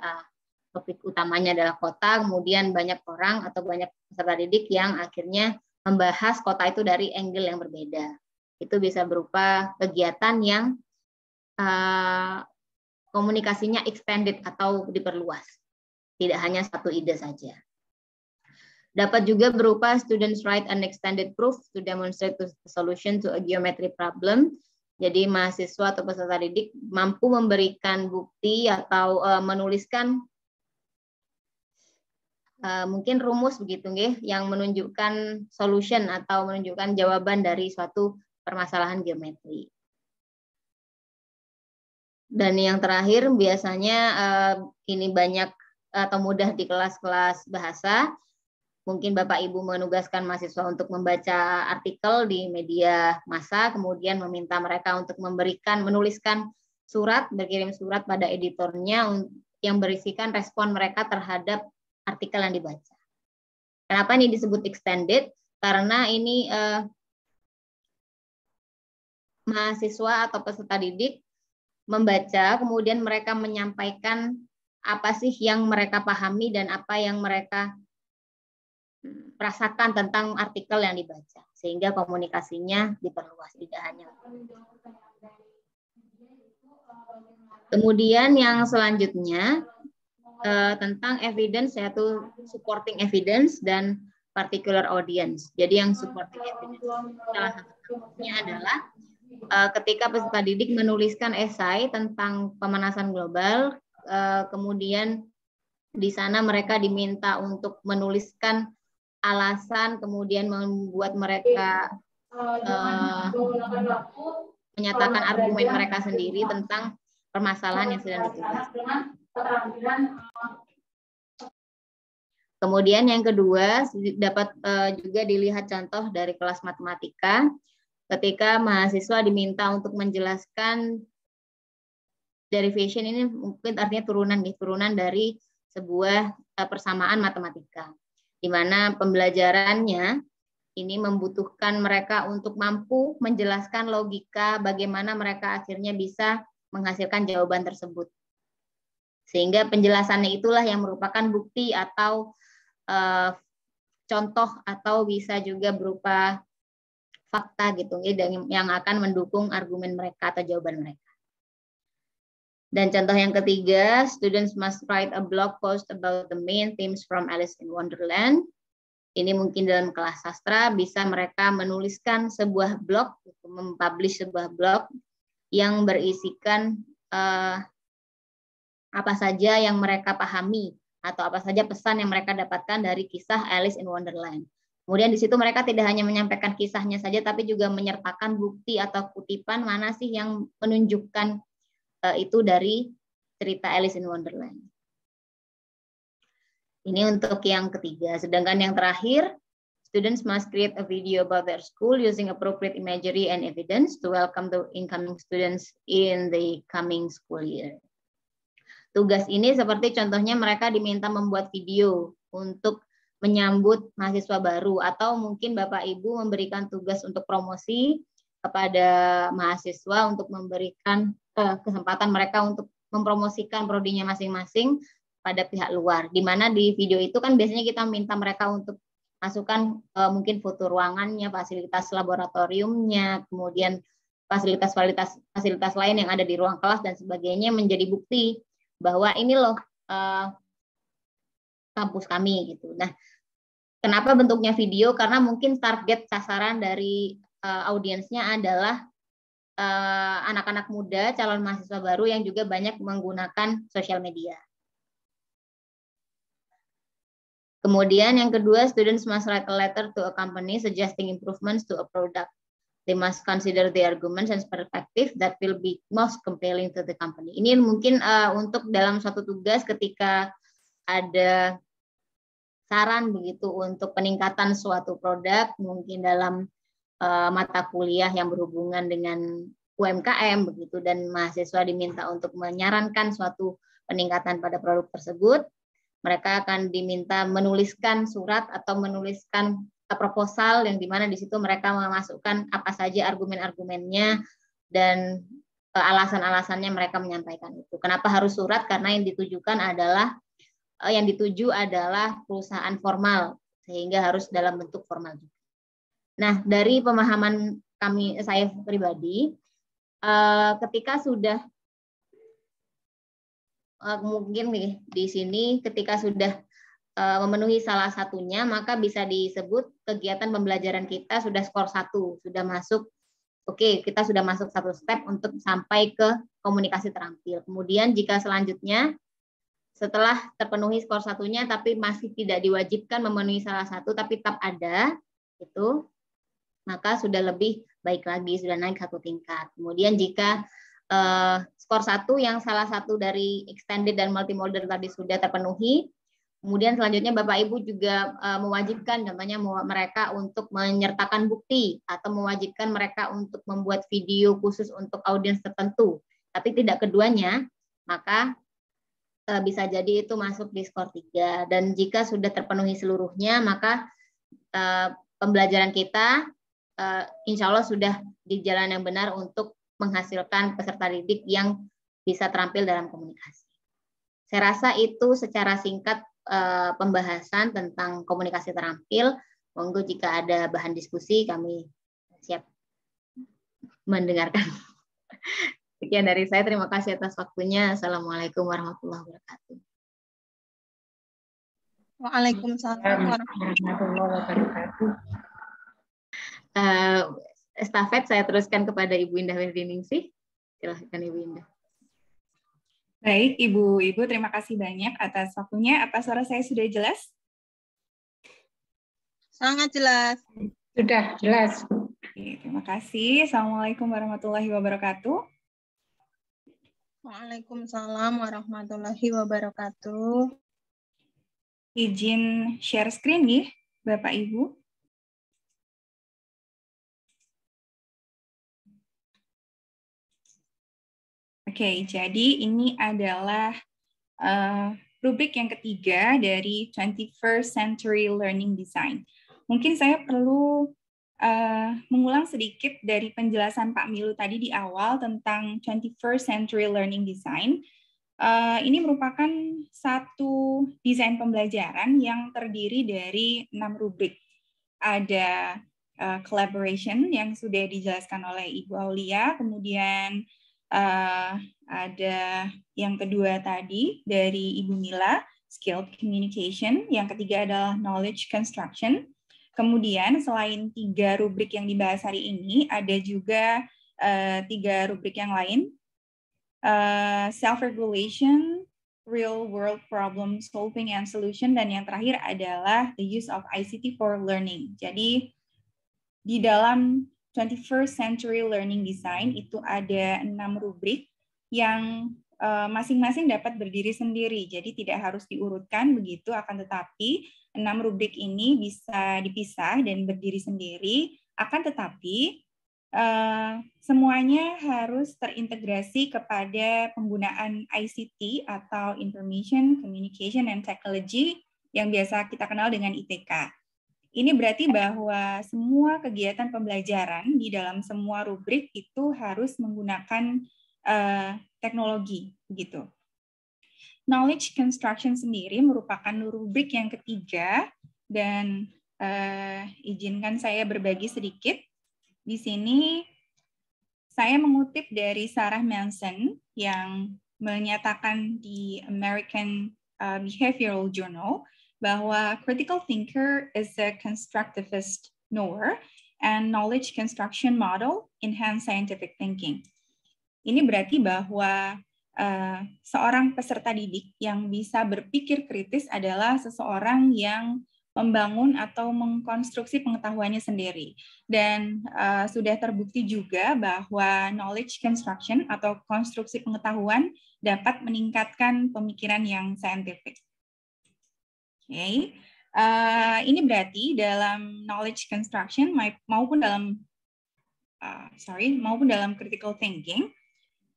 topik utamanya adalah kota, kemudian banyak orang atau banyak peserta didik yang akhirnya membahas kota itu dari angle yang berbeda. Itu bisa berupa kegiatan yang komunikasinya extended atau diperluas, tidak hanya satu ide saja. Dapat juga berupa students write an extended proof to demonstrate the solution to a geometry problem. Jadi mahasiswa atau peserta didik mampu memberikan bukti atau menuliskan mungkin rumus begitu nggih, yang menunjukkan solution atau menunjukkan jawaban dari suatu permasalahan geometri. Dan yang terakhir biasanya ini banyak atau mudah di kelas-kelas bahasa. Mungkin Bapak Ibu menugaskan mahasiswa untuk membaca artikel di media massa, kemudian meminta mereka untuk menuliskan surat, berkirim surat pada editornya yang berisikan respon mereka terhadap artikel yang dibaca. Kenapa ini disebut extended? Karena ini mahasiswa atau peserta didik membaca, kemudian mereka menyampaikan apa sih yang mereka pahami dan apa yang mereka rasakan tentang artikel yang dibaca, sehingga komunikasinya diperluas, tidak hanya Kemudian yang selanjutnya tentang evidence, yaitu supporting evidence dan particular audience. Jadi yang supporting evidence salah satunya adalah ketika peserta didik menuliskan esai tentang pemanasan global, kemudian di sana mereka diminta untuk menuliskan alasan, kemudian membuat mereka menyatakan argumen mereka sendiri tentang permasalahan yang sedang ditulis. Kemudian yang kedua, dapat juga dilihat contoh dari kelas matematika, ketika mahasiswa diminta untuk menjelaskan derivation, ini mungkin artinya turunan dari sebuah persamaan matematika, di mana pembelajarannya ini membutuhkan mereka untuk mampu menjelaskan logika bagaimana mereka akhirnya bisa menghasilkan jawaban tersebut. Sehingga penjelasannya itulah yang merupakan bukti atau contoh, atau bisa juga berupa fakta gitu, yang akan mendukung argumen mereka atau jawaban mereka. Dan contoh yang ketiga, students must write a blog post about the main themes from Alice in Wonderland. Ini mungkin dalam kelas sastra bisa mereka menuliskan sebuah blog, mempublish sebuah blog yang berisikan apa saja yang mereka pahami atau apa saja pesan yang mereka dapatkan dari kisah Alice in Wonderland. Kemudian di situ mereka tidak hanya menyampaikan kisahnya saja, tapi juga menyertakan bukti atau kutipan mana sih yang menunjukkan itu dari cerita Alice in Wonderland. Ini untuk yang ketiga. Sedangkan yang terakhir, students must create a video about their school using appropriate imagery and evidence to welcome the incoming students in the coming school year. Tugas ini seperti contohnya mereka diminta membuat video untuk menyambut mahasiswa baru, atau mungkin Bapak Ibu memberikan tugas untuk promosi kepada mahasiswa untuk memberikan kesempatan mereka untuk mempromosikan prodinya masing-masing pada pihak luar. Di mana di video itu kan biasanya kita minta mereka untuk masukkan mungkin foto ruangannya, fasilitas laboratoriumnya, kemudian fasilitas lain yang ada di ruang kelas dan sebagainya, menjadi bukti bahwa ini loh kampus kami gitu. Nah, kenapa bentuknya video? Karena mungkin target sasaran dari audiensnya adalah anak-anak muda, calon mahasiswa baru yang juga banyak menggunakan sosial media. Kemudian yang kedua, students must write a letter to a company suggesting improvements to a product. They must consider the arguments and perspective that will be most compelling to the company. Ini mungkin untuk dalam suatu tugas ketika ada saran begitu untuk peningkatan suatu produk, mungkin dalam mata kuliah yang berhubungan dengan UMKM begitu, dan mahasiswa diminta untuk menyarankan suatu peningkatan pada produk tersebut. Mereka akan diminta menuliskan surat atau menuliskan proposal yang dimana di situ mereka memasukkan apa saja argumen-argumennya dan alasan-alasannya mereka menyampaikan itu. Kenapa harus surat? Karena yang dituju adalah perusahaan formal, sehingga harus dalam bentuk formal juga. Nah, dari pemahaman saya pribadi, ketika sudah mungkin nih di sini ketika sudah memenuhi salah satunya, maka bisa disebut kegiatan pembelajaran kita sudah skor 1, sudah masuk. Oke, kita sudah masuk satu step untuk sampai ke komunikasi terampil. Kemudian jika selanjutnya setelah terpenuhi skor 1-nya tapi masih tidak diwajibkan memenuhi salah satu tapi tetap ada itu, maka sudah lebih baik lagi, sudah naik 1 tingkat. Kemudian jika skor 1 yang salah satu dari extended dan multimodal tadi sudah terpenuhi, kemudian selanjutnya Bapak Ibu juga mewajibkan contohnya mereka untuk menyertakan bukti atau mewajibkan mereka untuk membuat video khusus untuk audiens tertentu, tapi tidak keduanya, maka bisa jadi itu masuk di skor 3. Dan jika sudah terpenuhi seluruhnya, maka pembelajaran kita insya Allah sudah di jalan yang benar untuk menghasilkan peserta didik yang bisa terampil dalam komunikasi. Saya rasa itu secara singkat pembahasan tentang komunikasi terampil. Monggo jika ada bahan diskusi kami siap mendengarkan. Sekian dari saya. Terima kasih atas waktunya. Assalamualaikum warahmatullahi wabarakatuh. Waalaikumsalam warahmatullahi wabarakatuh. Estafet saya teruskan kepada Ibu Indah Wirdiningsih. Silahkan Ibu Indah. Baik, Ibu-Ibu, terima kasih banyak atas waktunya. Apa suara saya sudah jelas? Sangat jelas. Sudah jelas. Oke, terima kasih. Assalamualaikum warahmatullahi wabarakatuh. Waalaikumsalam warahmatullahi wabarakatuh. Izin share screen nih, Bapak Ibu. Oke, jadi ini adalah rubrik yang ketiga dari 21st Century Learning Design. Mungkin saya perlu mengulang sedikit dari penjelasan Pak Milu tadi di awal tentang 21st Century Learning Design. Ini merupakan satu desain pembelajaran yang terdiri dari 6 rubrik. Ada collaboration yang sudah dijelaskan oleh Ibu Aulia, kemudian ada yang kedua tadi dari Ibu Mila, skilled communication, yang ketiga adalah knowledge construction. Kemudian selain 3 rubrik yang dibahas hari ini, ada juga 3 rubrik yang lain, self-regulation, real-world problem solving and solution, dan yang terakhir adalah the use of ICT for learning. Jadi di dalam 21st Century Learning Design itu ada 6 rubrik yang masing-masing dapat berdiri sendiri. Jadi tidak harus diurutkan begitu, akan tetapi 6 rubrik ini bisa dipisah dan berdiri sendiri, akan tetapi semuanya harus terintegrasi kepada penggunaan ICT atau Information, Communication, and Technology yang biasa kita kenal dengan ITK. Ini berarti bahwa semua kegiatan pembelajaran di dalam semua rubrik itu harus menggunakan teknologi, begitu. Knowledge construction sendiri merupakan rubrik yang ketiga, dan izinkan saya berbagi sedikit. Di sini saya mengutip dari Sarah Manson yang menyatakan di American Behavioral Journal bahwa critical thinker is a constructivist knower and knowledge construction model enhance scientific thinking. Ini berarti bahwa seorang peserta didik yang bisa berpikir kritis adalah seseorang yang membangun atau mengkonstruksi pengetahuannya sendiri. Dan sudah terbukti juga bahwa knowledge construction atau konstruksi pengetahuan dapat meningkatkan pemikiran yang saintifik. Oke, ini berarti dalam knowledge construction maupun dalam critical thinking,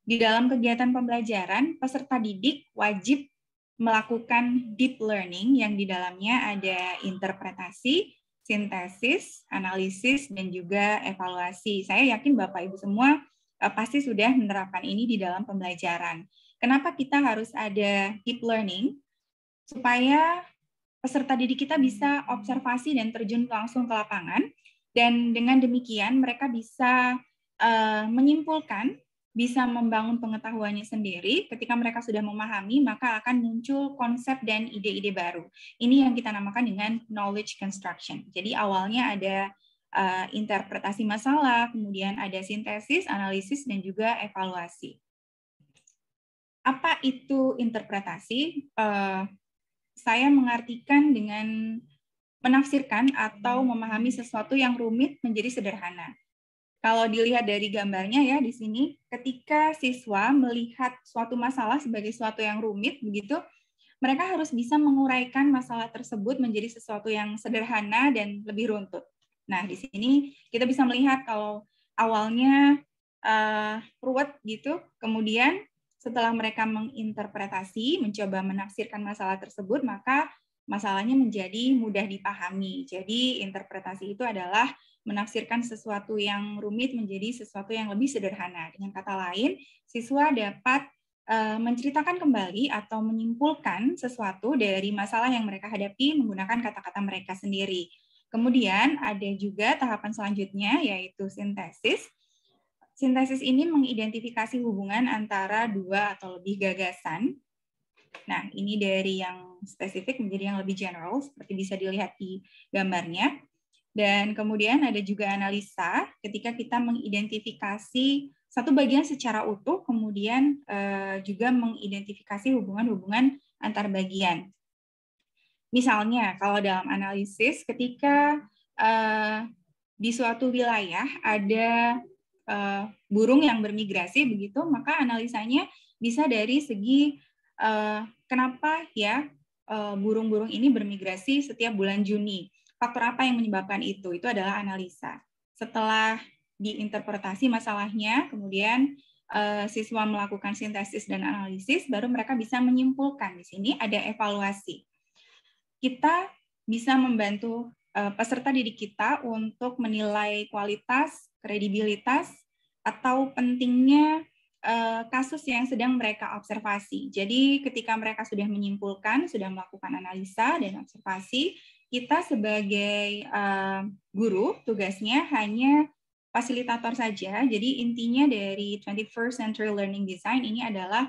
di dalam kegiatan pembelajaran peserta didik wajib melakukan deep learning yang di dalamnya ada interpretasi, sintesis, analisis, dan juga evaluasi. Saya yakin Bapak Ibu semua pasti sudah menerapkan ini di dalam pembelajaran. Kenapa kita harus ada deep learning? Supaya peserta didik kita bisa observasi dan terjun langsung ke lapangan, dan dengan demikian mereka bisa menyimpulkan, bisa membangun pengetahuannya sendiri. Ketika mereka sudah memahami, maka akan muncul konsep dan ide-ide baru. Ini yang kita namakan dengan knowledge construction. Jadi awalnya ada interpretasi masalah, kemudian ada sintesis, analisis, dan juga evaluasi. Apa itu interpretasi? Saya mengartikan dengan menafsirkan atau memahami sesuatu yang rumit menjadi sederhana. Kalau dilihat dari gambarnya ya di sini, ketika siswa melihat suatu masalah sebagai sesuatu yang rumit begitu, mereka harus bisa menguraikan masalah tersebut menjadi sesuatu yang sederhana dan lebih runtut. Nah, di sini kita bisa melihat kalau awalnya ruwet gitu, kemudian setelah mereka menginterpretasi, mencoba menafsirkan masalah tersebut, maka masalahnya menjadi mudah dipahami. Jadi interpretasi itu adalah menafsirkan sesuatu yang rumit menjadi sesuatu yang lebih sederhana. Dengan kata lain, siswa dapat menceritakan kembali atau menyimpulkan sesuatu dari masalah yang mereka hadapi menggunakan kata-kata mereka sendiri. Kemudian ada juga tahapan selanjutnya, yaitu sintesis. Sintesis ini mengidentifikasi hubungan antara dua atau lebih gagasan. Nah, ini dari yang spesifik menjadi yang lebih general, seperti bisa dilihat di gambarnya. Dan kemudian ada juga analisa ketika kita mengidentifikasi satu bagian secara utuh, kemudian juga mengidentifikasi hubungan-hubungan antar bagian. Misalnya, kalau dalam analisis, ketika di suatu wilayah ada burung yang bermigrasi, begitu, maka analisanya bisa dari segi kenapa ya burung-burung ini bermigrasi setiap bulan Juni. Faktor apa yang menyebabkan itu? Itu adalah analisa. Setelah diinterpretasi masalahnya, kemudian siswa melakukan sintesis dan analisis, baru mereka bisa menyimpulkan. Di sini ada evaluasi. Kita bisa membantu peserta didik kita untuk menilai kualitas, kredibilitas, atau pentingnya kasus yang sedang mereka observasi. Jadi ketika mereka sudah menyimpulkan, sudah melakukan analisa dan observasi, kita sebagai guru tugasnya hanya fasilitator saja. Jadi intinya dari 21st Century Learning Design ini adalah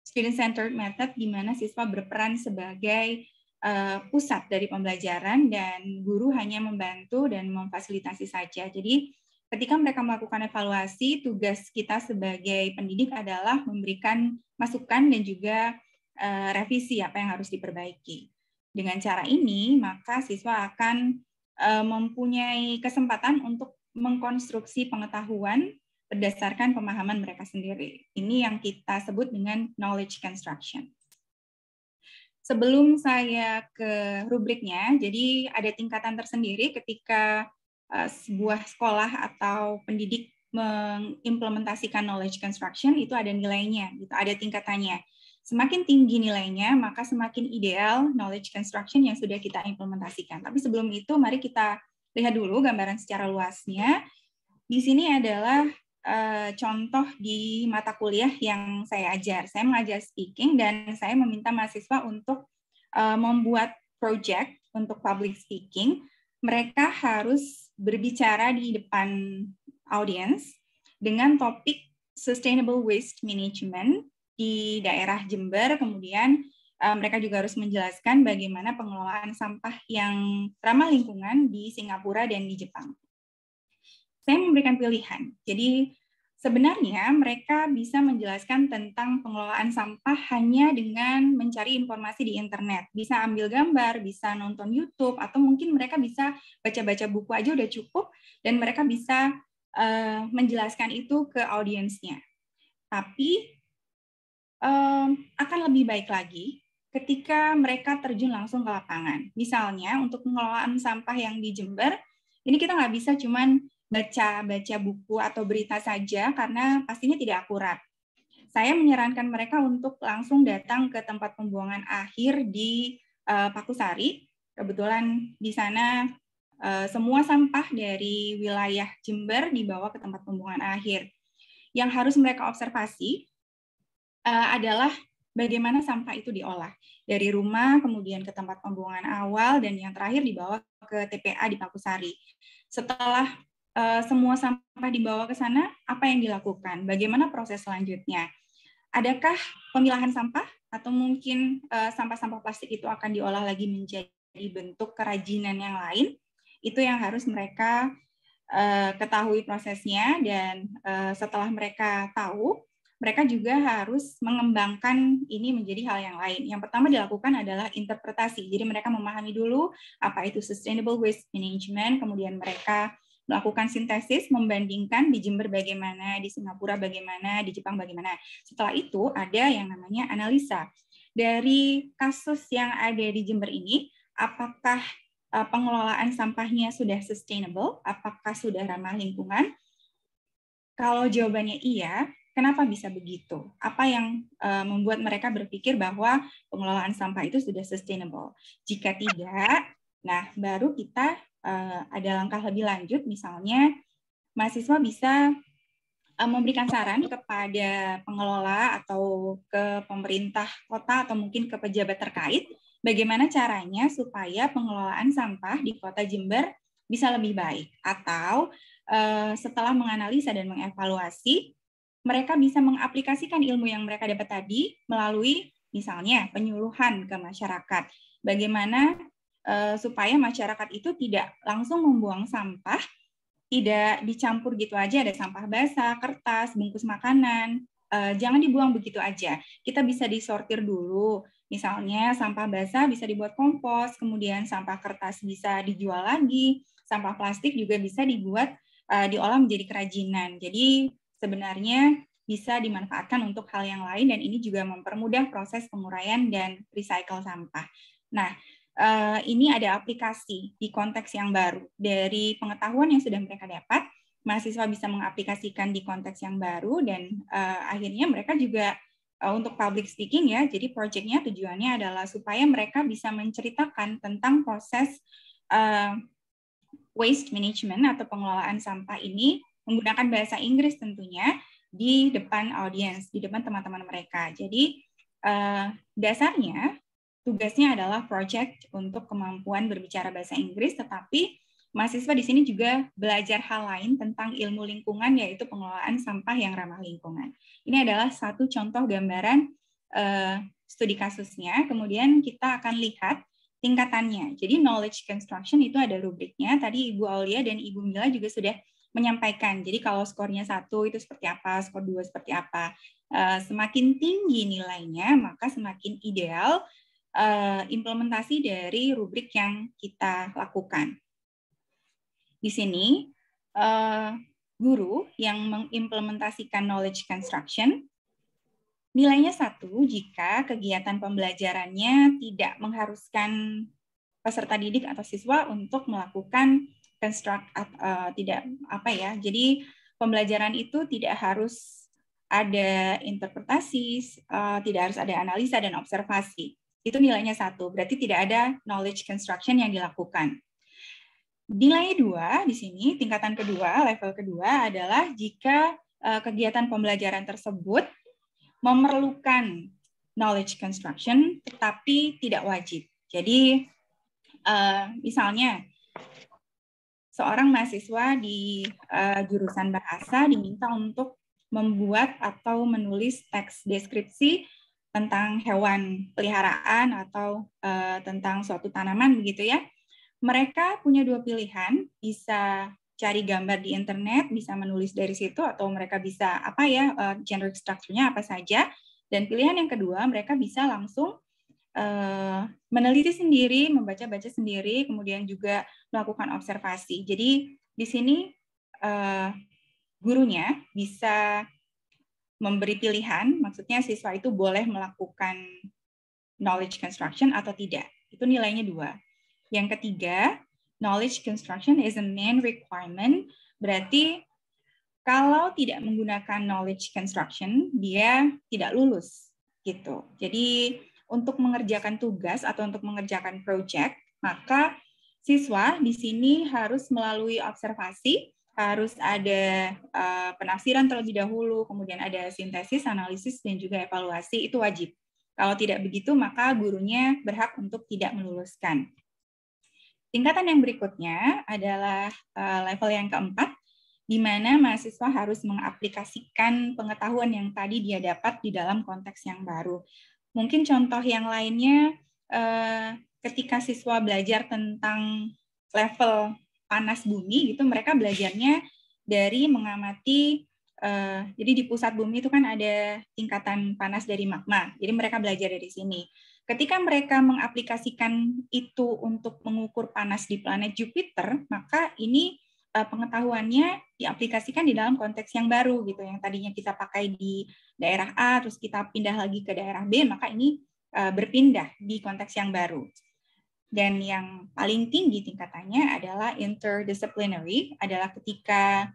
student-centered method di mana siswa berperan sebagai pusat dari pembelajaran dan guru hanya membantu dan memfasilitasi saja. Jadi ketika mereka melakukan evaluasi, tugas kita sebagai pendidik adalah memberikan masukan dan juga revisi apa yang harus diperbaiki. Dengan cara ini, maka siswa akan mempunyai kesempatan untuk mengkonstruksi pengetahuan berdasarkan pemahaman mereka sendiri. Ini yang kita sebut dengan knowledge construction. Sebelum saya ke rubriknya, jadi ada tingkatan tersendiri ketika sebuah sekolah atau pendidik mengimplementasikan knowledge construction, itu ada nilainya, gitu, ada tingkatannya. Semakin tinggi nilainya, maka semakin ideal knowledge construction yang sudah kita implementasikan. Tapi sebelum itu, mari kita lihat dulu gambaran secara luasnya. Di sini adalah contoh di mata kuliah yang saya ajar. Saya mengajar speaking dan saya meminta mahasiswa untuk membuat project untuk public speaking. Mereka harus berbicara di depan audiens dengan topik sustainable waste management di daerah Jember. Kemudian mereka juga harus menjelaskan bagaimana pengelolaan sampah yang ramah lingkungan di Singapura dan di Jepang. Saya memberikan pilihan. Jadi sebenarnya mereka bisa menjelaskan tentang pengelolaan sampah hanya dengan mencari informasi di internet. Bisa ambil gambar, bisa nonton YouTube, atau mungkin mereka bisa baca-baca buku aja udah cukup, dan mereka bisa menjelaskan itu ke audiensnya. Tapi akan lebih baik lagi ketika mereka terjun langsung ke lapangan. Misalnya untuk pengelolaan sampah yang di Jember, ini kita nggak bisa cuman baca buku atau berita saja karena pastinya tidak akurat. Saya menyarankan mereka untuk langsung datang ke tempat pembuangan akhir di Pakusari. Kebetulan di sana semua sampah dari wilayah Jember dibawa ke tempat pembuangan akhir. Yang harus mereka observasi adalah bagaimana sampah itu diolah. Dari rumah, kemudian ke tempat pembuangan awal, dan yang terakhir dibawa ke TPA di Pakusari. Setelah semua sampah dibawa ke sana, apa yang dilakukan? Bagaimana proses selanjutnya? Adakah pemilahan sampah? Atau mungkin sampah-sampah plastik itu akan diolah lagi menjadi bentuk kerajinan yang lain? Itu yang harus mereka ketahui prosesnya, dan setelah mereka tahu, mereka juga harus mengembangkan ini menjadi hal yang lain. Yang pertama dilakukan adalah interpretasi. Jadi mereka memahami dulu apa itu sustainable waste management, kemudian mereka melakukan sintesis, membandingkan di Jember bagaimana, di Singapura bagaimana, di Jepang bagaimana. Setelah itu ada yang namanya analisa. Dari kasus yang ada di Jember ini, apakah pengelolaan sampahnya sudah sustainable, apakah sudah ramah lingkungan? Kalau jawabannya iya, kenapa bisa begitu? Apa yang membuat mereka berpikir bahwa pengelolaan sampah itu sudah sustainable? Jika tidak, nah baru kita ada langkah lebih lanjut, misalnya mahasiswa bisa memberikan saran kepada pengelola atau ke pemerintah kota atau mungkin ke pejabat terkait, bagaimana caranya supaya pengelolaan sampah di Kota Jember bisa lebih baik, atau setelah menganalisa dan mengevaluasi, mereka bisa mengaplikasikan ilmu yang mereka dapat tadi melalui misalnya penyuluhan ke masyarakat. Bagaimana supaya masyarakat itu tidak langsung membuang sampah, tidak dicampur gitu aja, ada sampah basah, kertas, bungkus makanan, jangan dibuang begitu aja. Kita bisa disortir dulu, misalnya sampah basah bisa dibuat kompos, kemudian sampah kertas bisa dijual lagi, sampah plastik juga bisa dibuat diolah menjadi kerajinan. Jadi sebenarnya bisa dimanfaatkan untuk hal yang lain dan ini juga mempermudah proses penguraian dan recycle sampah. Nah, ini ada aplikasi di konteks yang baru. Dari pengetahuan yang sudah mereka dapat, mahasiswa bisa mengaplikasikan di konteks yang baru dan akhirnya mereka juga untuk public speaking ya, jadi proyeknya tujuannya adalah supaya mereka bisa menceritakan tentang proses waste management atau pengelolaan sampah ini menggunakan bahasa Inggris tentunya di depan audiens, di depan teman-teman mereka. Jadi dasarnya tugasnya adalah project untuk kemampuan berbicara bahasa Inggris, tetapi mahasiswa di sini juga belajar hal lain tentang ilmu lingkungan, yaitu pengelolaan sampah yang ramah lingkungan. Ini adalah satu contoh gambaran studi kasusnya, kemudian kita akan lihat tingkatannya. Jadi knowledge construction itu ada rubriknya, tadi Ibu Aulia dan Ibu Mila juga sudah menyampaikan. Jadi kalau skornya 1 itu seperti apa, skor 2 seperti apa. Semakin tinggi nilainya, maka semakin ideal implementasi dari rubrik yang kita lakukan. Di sini, guru yang mengimplementasikan knowledge construction, nilainya 1 jika kegiatan pembelajarannya tidak mengharuskan peserta didik atau siswa untuk melakukan jadi pembelajaran itu tidak harus ada interpretasi, tidak harus ada analisa dan observasi. Itu nilainya 1, berarti tidak ada knowledge construction yang dilakukan. Nilai 2 di sini, tingkatan kedua, level kedua adalah jika kegiatan pembelajaran tersebut memerlukan knowledge construction, tetapi tidak wajib. Jadi, misalnya, seorang mahasiswa di jurusan bahasa diminta untuk membuat atau menulis teks deskripsi tentang hewan peliharaan atau tentang suatu tanaman begitu ya. Mereka punya 2 pilihan, bisa cari gambar di internet, bisa menulis dari situ atau mereka bisa generic structure-nya apa saja. Dan pilihan yang kedua, mereka bisa langsung meneliti sendiri, membaca-baca sendiri, kemudian juga melakukan observasi. Jadi di sini gurunya bisa memberi pilihan, maksudnya siswa itu boleh melakukan knowledge construction atau tidak. Itu nilainya 2. Yang ketiga, knowledge construction is a main requirement, berarti kalau tidak menggunakan knowledge construction, dia tidak lulus. Gitu. Jadi untuk mengerjakan tugas atau untuk mengerjakan project, maka siswa di sini harus melalui observasi, harus ada penafsiran terlebih dahulu, kemudian ada sintesis, analisis, dan juga evaluasi, itu wajib. Kalau tidak begitu, maka gurunya berhak untuk tidak meluluskan. Tingkatan yang berikutnya adalah level yang keempat, di mana mahasiswa harus mengaplikasikan pengetahuan yang tadi dia dapat di dalam konteks yang baru. Mungkin contoh yang lainnya, ketika siswa belajar tentang level panas bumi, gitu mereka belajarnya dari mengamati, jadi di pusat bumi itu kan ada tingkatan panas dari magma, jadi mereka belajar dari sini. Ketika mereka mengaplikasikan itu untuk mengukur panas di planet Jupiter, maka ini pengetahuannya diaplikasikan di dalam konteks yang baru, gitu. Yang tadinya kita pakai di daerah A, terus kita pindah lagi ke daerah B, maka ini berpindah di konteks yang baru. Dan yang paling tinggi tingkatannya adalah interdisciplinary, adalah ketika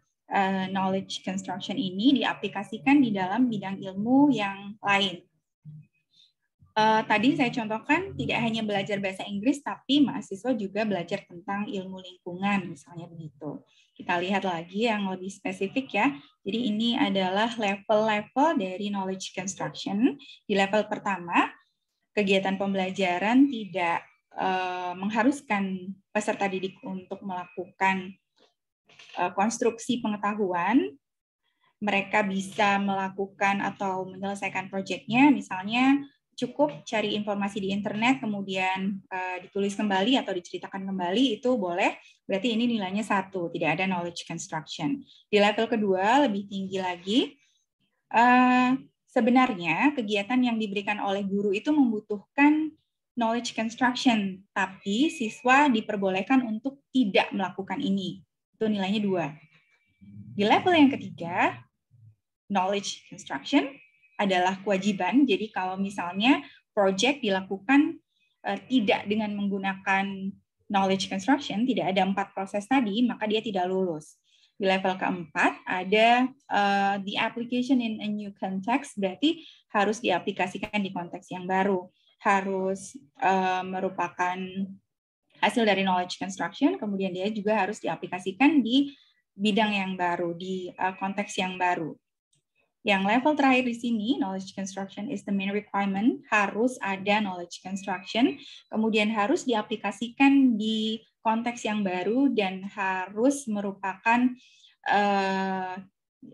knowledge construction ini diaplikasikan di dalam bidang ilmu yang lain. Tadi saya contohkan tidak hanya belajar bahasa Inggris, tapi mahasiswa juga belajar tentang ilmu lingkungan, misalnya begitu. Kita lihat lagi yang lebih spesifik ya. Jadi ini adalah level-level dari knowledge construction. Di level pertama, kegiatan pembelajaran tidak mengharuskan peserta didik untuk melakukan konstruksi pengetahuan. Mereka bisa melakukan atau menyelesaikan proyeknya, misalnya cukup cari informasi di internet, kemudian ditulis kembali atau diceritakan kembali, itu boleh, berarti ini nilainya 1, tidak ada knowledge construction. Di level kedua, lebih tinggi lagi, sebenarnya kegiatan yang diberikan oleh guru itu membutuhkan knowledge construction, tapi siswa diperbolehkan untuk tidak melakukan ini. Itu nilainya 2. Di level yang ketiga, knowledge construction adalah kewajiban. Jadi kalau misalnya project dilakukan tidak dengan menggunakan knowledge construction, tidak ada 4 proses tadi, maka dia tidak lulus. Di level keempat ada the application in a new context, berarti harus diaplikasikan di konteks yang baru. Harus merupakan hasil dari knowledge construction, kemudian dia juga harus diaplikasikan di bidang yang baru, di konteks yang baru. Yang level terakhir di sini, knowledge construction is the main requirement, harus ada knowledge construction, kemudian harus diaplikasikan di konteks yang baru dan harus merupakan,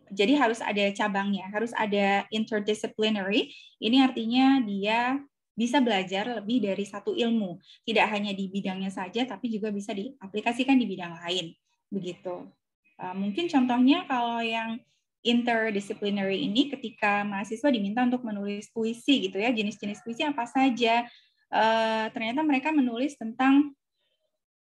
jadi harus ada cabangnya, harus ada interdisciplinary, ini artinya dia bisa belajar lebih dari satu ilmu, tidak hanya di bidangnya saja, tapi juga bisa diaplikasikan di bidang lain, begitu. Mungkin contohnya kalau yang interdisciplinary ini ketika mahasiswa diminta untuk menulis puisi gitu ya, jenis-jenis puisi apa saja, ternyata mereka menulis tentang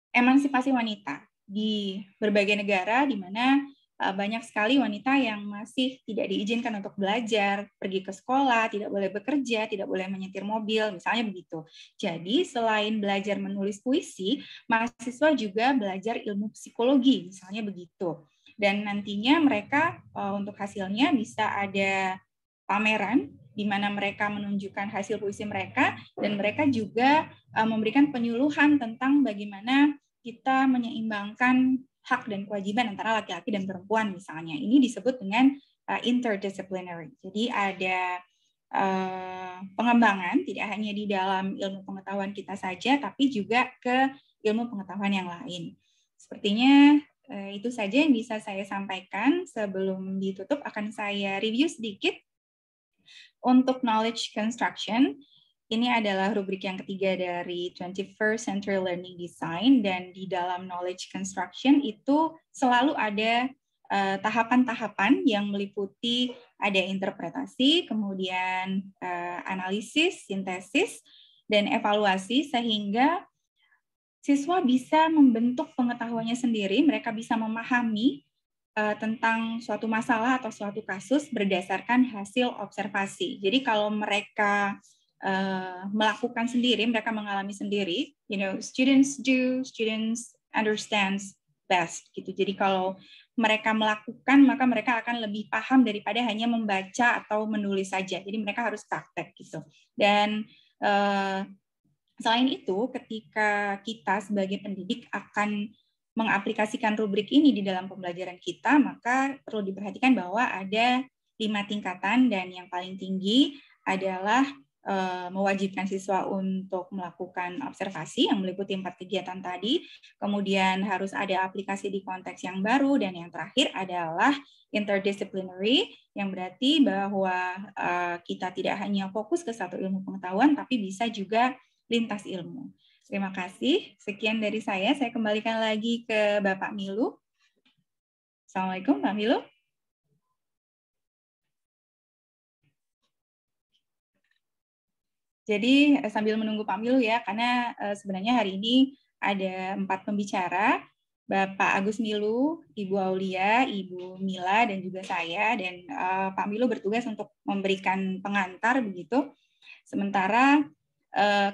emansipasi wanita di berbagai negara di mana banyak sekali wanita yang masih tidak diizinkan untuk belajar, pergi ke sekolah, tidak boleh bekerja, tidak boleh menyetir mobil, misalnya begitu. Jadi selain belajar menulis puisi, mahasiswa juga belajar ilmu psikologi, misalnya begitu. Dan nantinya mereka untuk hasilnya bisa ada pameran di mana mereka menunjukkan hasil puisi mereka dan mereka juga memberikan penyuluhan tentang bagaimana kita menyeimbangkan hak dan kewajiban antara laki-laki dan perempuan misalnya. Ini disebut dengan interdisciplinary. Jadi ada pengembangan tidak hanya di dalam ilmu pengetahuan kita saja tapi juga ke ilmu pengetahuan yang lain. Sepertinya itu saja yang bisa saya sampaikan. Sebelum ditutup akan saya review sedikit. Untuk knowledge construction, ini adalah rubrik yang ketiga dari 21st Century Learning Design, dan di dalam knowledge construction itu selalu ada tahapan-tahapan yang meliputi ada interpretasi, kemudian analisis, sintesis, dan evaluasi, sehingga siswa bisa membentuk pengetahuannya sendiri, mereka bisa memahami tentang suatu masalah atau suatu kasus berdasarkan hasil observasi. Jadi kalau mereka melakukan sendiri, mereka mengalami sendiri, students understands best gitu. Jadi kalau mereka melakukan, maka mereka akan lebih paham daripada hanya membaca atau menulis saja. Jadi mereka harus praktek gitu. Dan selain itu, ketika kita sebagai pendidik akan mengaplikasikan rubrik ini di dalam pembelajaran kita, maka perlu diperhatikan bahwa ada 5 tingkatan, dan yang paling tinggi adalah mewajibkan siswa untuk melakukan observasi yang meliputi 4 kegiatan tadi, kemudian harus ada aplikasi di konteks yang baru, dan yang terakhir adalah interdisciplinary, yang berarti bahwa kita tidak hanya fokus ke satu ilmu pengetahuan, tapi bisa juga lintas ilmu. Terima kasih. Sekian dari saya. Saya kembalikan lagi ke Bapak Milu. Assalamualaikum, Pak Milu. Jadi sambil menunggu Pak Milu ya, karena sebenarnya hari ini ada 4 pembicara, Bapak Agus Milu, Ibu Aulia, Ibu Mila, dan juga saya. Dan Pak Milu bertugas untuk memberikan pengantar begitu. Sementara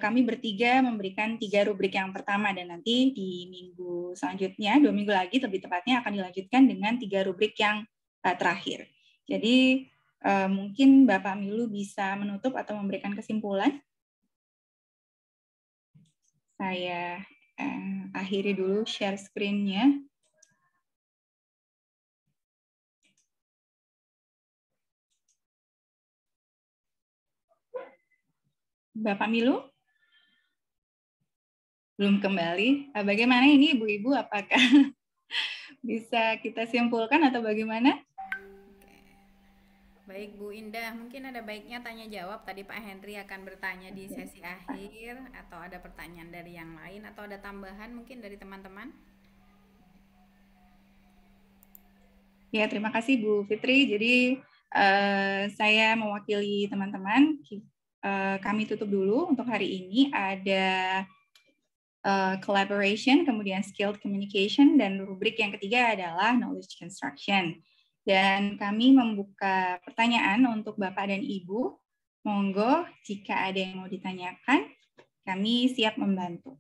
kami bertiga memberikan 3 rubrik yang pertama, dan nanti di minggu selanjutnya, 2 minggu lagi lebih tepatnya, akan dilanjutkan dengan 3 rubrik yang terakhir. Jadi mungkin Bapak Milu bisa menutup atau memberikan kesimpulan. Saya akhiri dulu share screen-nya. Bapak Milu? Belum kembali. Bagaimana ini Ibu-Ibu? Apakah Bisa kita simpulkan atau bagaimana? Baik Bu Indah, mungkin ada baiknya tanya jawab. Tadi Pak Henry akan bertanya di sesi akhir, atau ada pertanyaan dari yang lain, atau ada tambahan mungkin dari teman-teman? Ya, terima kasih Bu Fitri. Jadi saya mewakili teman-teman. Kami tutup dulu untuk hari ini. Ada collaboration, kemudian skilled communication, dan rubrik yang ketiga adalah knowledge construction. Dan kami membuka pertanyaan untuk Bapak dan Ibu. Monggo, jika ada yang mau ditanyakan, kami siap membantu.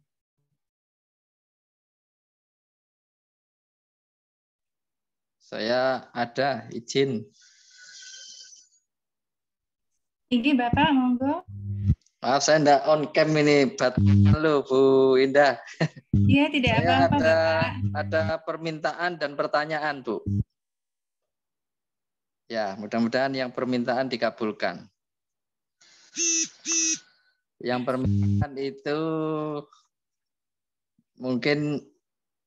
Saya ada, izin. Ini Bapak, monggo. Maaf, saya enggak on cam ini. Halo Bu Indah. Iya, tidak apa-apa Bapak. Ada permintaan dan pertanyaan, Bu. Ya, mudah-mudahan yang permintaan dikabulkan. Yang permintaan itu mungkin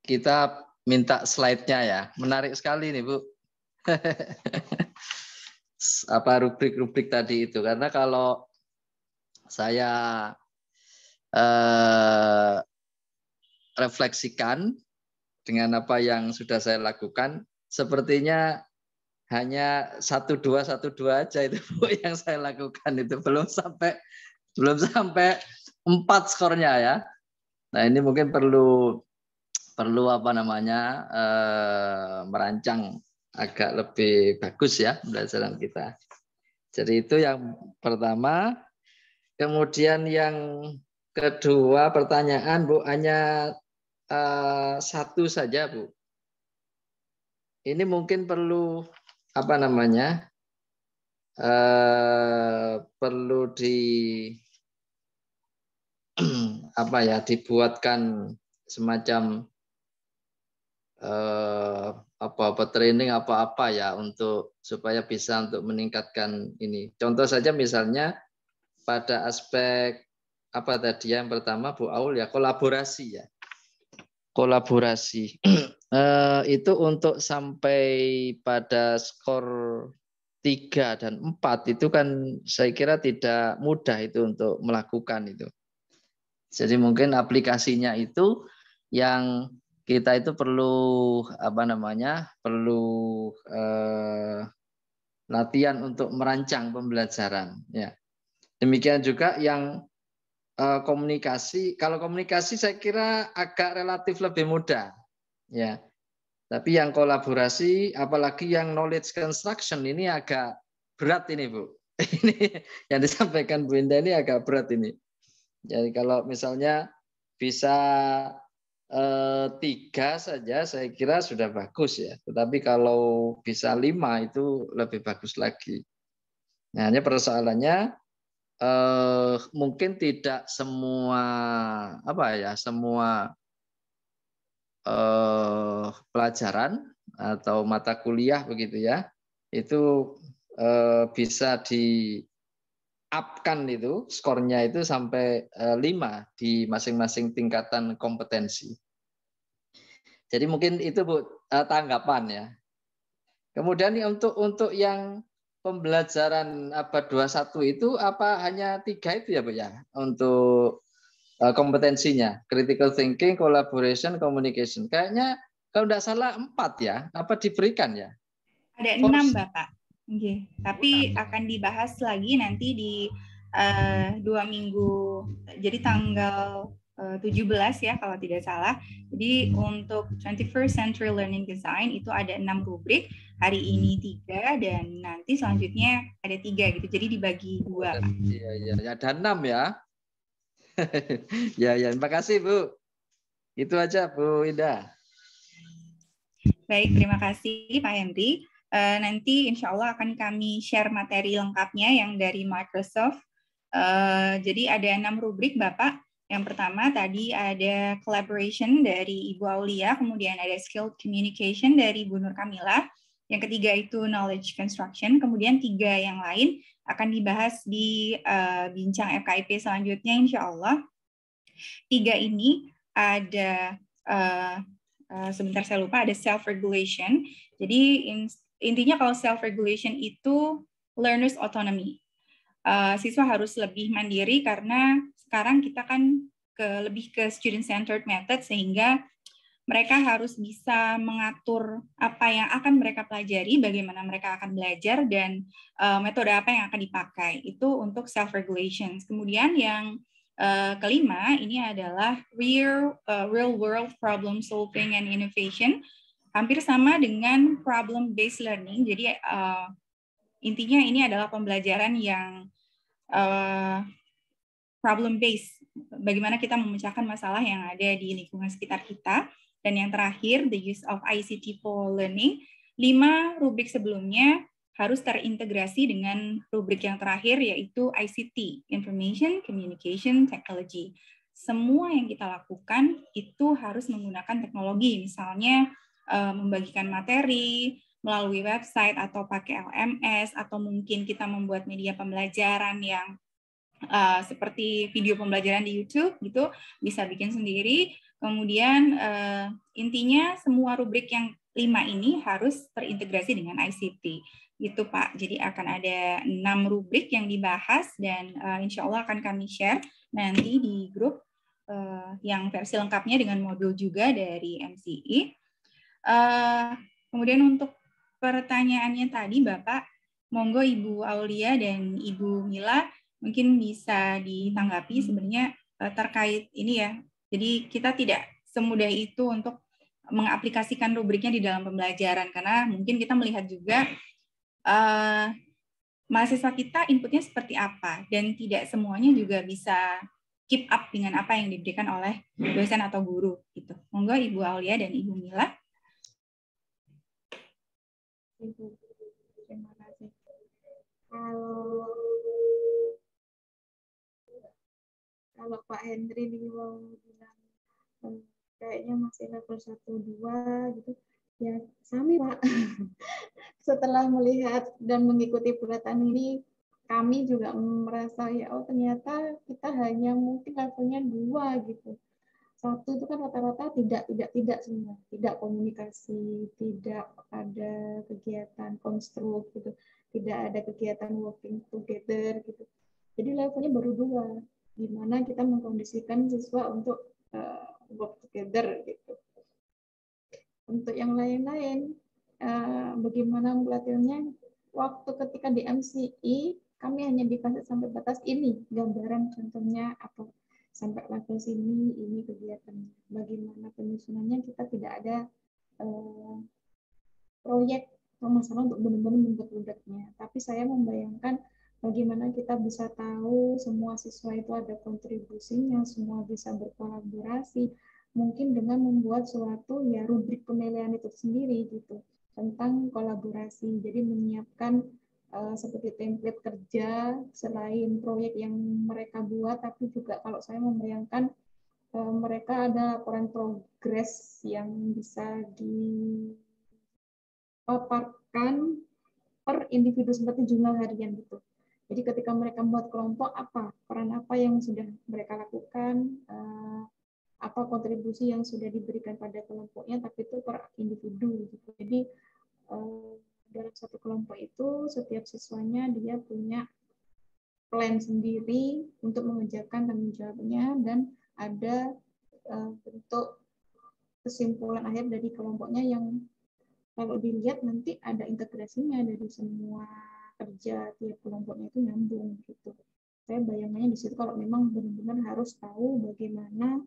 kita minta slide-nya ya. Menarik sekali nih, Bu. Apa rubrik-rubrik tadi itu. Karena kalau saya refleksikan dengan apa yang sudah saya lakukan, sepertinya hanya 1-2 aja itu Bu yang saya lakukan, itu belum sampai 4 skornya ya. Nah, ini mungkin perlu apa namanya merancang agak lebih bagus ya pembelajaran kita. Jadi itu yang pertama. Kemudian yang kedua pertanyaan Bu, hanya satu saja Bu. Ini mungkin perlu apa namanya, perlu dibuatkan semacam training apa ya, untuk supaya bisa untuk meningkatkan ini. Contoh saja misalnya pada aspek apa tadi yang pertama Bu Aul ya, kolaborasi ya. Kolaborasi. Itu untuk sampai pada skor 3 dan 4 itu kan saya kira tidak mudah itu untuk melakukan itu. Jadi mungkin aplikasinya itu yang kita itu perlu apa namanya, perlu latihan untuk merancang pembelajaran ya. Demikian juga yang komunikasi. Kalau komunikasi saya kira agak relatif lebih mudah ya. Tapi yang kolaborasi, apalagi yang knowledge construction, ini agak berat ini Bu. Ini yang disampaikan Bu Indah ini agak berat ini. Jadi kalau misalnya bisa 3 saja saya kira sudah bagus ya. Tetapi kalau bisa 5 itu lebih bagus lagi. Nah, hanya persoalannya mungkin tidak semua semua pelajaran atau mata kuliah begitu ya, itu bisa di up-kan itu skornya itu sampai 5 di masing-masing tingkatan kompetensi. Jadi mungkin itu Bu tanggapan ya. Kemudian untuk yang pembelajaran abad 21 itu apa hanya 3 itu ya Bu ya untuk kompetensinya, critical thinking, collaboration, communication. Kayaknya kalau tidak salah 4 ya, apa diberikan ya? Ada 6 Bapak. Okay. Tapi akan dibahas lagi nanti di 2 minggu, jadi tanggal 17 ya kalau tidak salah. Jadi untuk 21st Century Learning Design itu ada 6 rubrik, hari ini 3 dan nanti selanjutnya ada 3 gitu. Jadi dibagi 2 Pak. Iya, ada 6 ya. Ya, terima kasih Bu. Itu aja Bu Indah. Baik, terima kasih Pak Henry. Nanti insya Allah akan kami share materi lengkapnya yang dari Microsoft. Jadi ada 6 rubrik Bapak. Yang pertama tadi ada collaboration dari Ibu Aulia, kemudian ada skilled communication dari Bu Nur Kamila. Yang ketiga itu knowledge construction, kemudian 3 yang lain akan dibahas di bincang FKIP selanjutnya insya Allah. 3 ini ada sebentar saya lupa, ada self-regulation. Jadi intinya kalau self-regulation itu learners autonomy. Siswa harus lebih mandiri karena sekarang kita kan lebih ke student-centered method, sehingga mereka harus bisa mengatur apa yang akan mereka pelajari, bagaimana mereka akan belajar, dan metode apa yang akan dipakai. Itu untuk self-regulation. Kemudian yang kelima, ini adalah real world problem solving and innovation. Hampir sama dengan problem-based learning. Jadi intinya ini adalah pembelajaran yang problem-based. Bagaimana kita memecahkan masalah yang ada di lingkungan sekitar kita. Dan yang terakhir, the use of ICT for learning. 5 rubrik sebelumnya harus terintegrasi dengan rubrik yang terakhir, yaitu ICT, Information Communication Technology. Semua yang kita lakukan itu harus menggunakan teknologi, misalnya membagikan materi melalui website atau pakai LMS, atau mungkin kita membuat media pembelajaran yang seperti video pembelajaran di YouTube, gitu, bisa bikin sendiri. Kemudian intinya semua rubrik yang 5 ini harus terintegrasi dengan ICT. Gitu Pak. Jadi akan ada 6 rubrik yang dibahas, dan insya Allah akan kami share nanti di grup yang versi lengkapnya dengan modul juga dari MCI. Kemudian untuk pertanyaannya tadi Bapak, monggo Ibu Aulia dan Ibu Mila mungkin bisa ditanggapi sebenarnya terkait ini ya. Jadi kita tidak semudah itu untuk mengaplikasikan rubriknya di dalam pembelajaran, karena mungkin kita melihat juga mahasiswa kita inputnya seperti apa, dan tidak semuanya juga bisa keep up dengan apa yang diberikan oleh dosen atau guru. Gitu. Monggo Ibu Aulia dan Ibu Mila. Terima kasih. Kalau Pak Hendri nih mau bilang kayaknya masih level 1-2 gitu, ya sami Pak. Setelah melihat dan mengikuti bulatan ini, kami juga merasa ya oh ternyata kita hanya mungkin levelnya 2 gitu. 1 itu kan rata-rata tidak semua, tidak komunikasi, tidak ada kegiatan konstruk gitu, tidak ada kegiatan working together gitu. Jadi levelnya baru 2, di mana kita mengkondisikan siswa untuk work together gitu. Untuk yang lain-lain, bagaimana pelatihannya? Waktu ketika di MCI, kami hanya dikasih sampai batas ini, gambaran contohnya apa, sampai level sini, ini kegiatannya. Bagaimana penyusunannya, kita tidak ada proyek atau masalah untuk benar-benar membuat produknya. Tapi saya membayangkan bagaimana kita bisa tahu semua siswa itu ada kontribusinya, semua bisa berkolaborasi, mungkin dengan membuat suatu ya rubrik penilaian itu sendiri gitu tentang kolaborasi. Jadi menyiapkan seperti template kerja selain proyek yang mereka buat, tapi juga kalau saya membayangkan mereka ada laporan progres yang bisa dipaparkan per individu seperti jurnal harian gitu. Jadi ketika mereka membuat kelompok, peran apa yang sudah mereka lakukan, apa kontribusi yang sudah diberikan pada kelompoknya, tapi itu per individu gitu. Jadi dalam satu kelompok itu setiap siswanya dia punya plan sendiri untuk mengerjakan tanggung jawabnya, dan ada bentuk kesimpulan akhir dari kelompoknya yang kalau dilihat nanti ada integrasinya dari semua kerja tiap kelompoknya itu nyambung gitu. Saya bayangannya di situ kalau memang benar-benar harus tahu bagaimana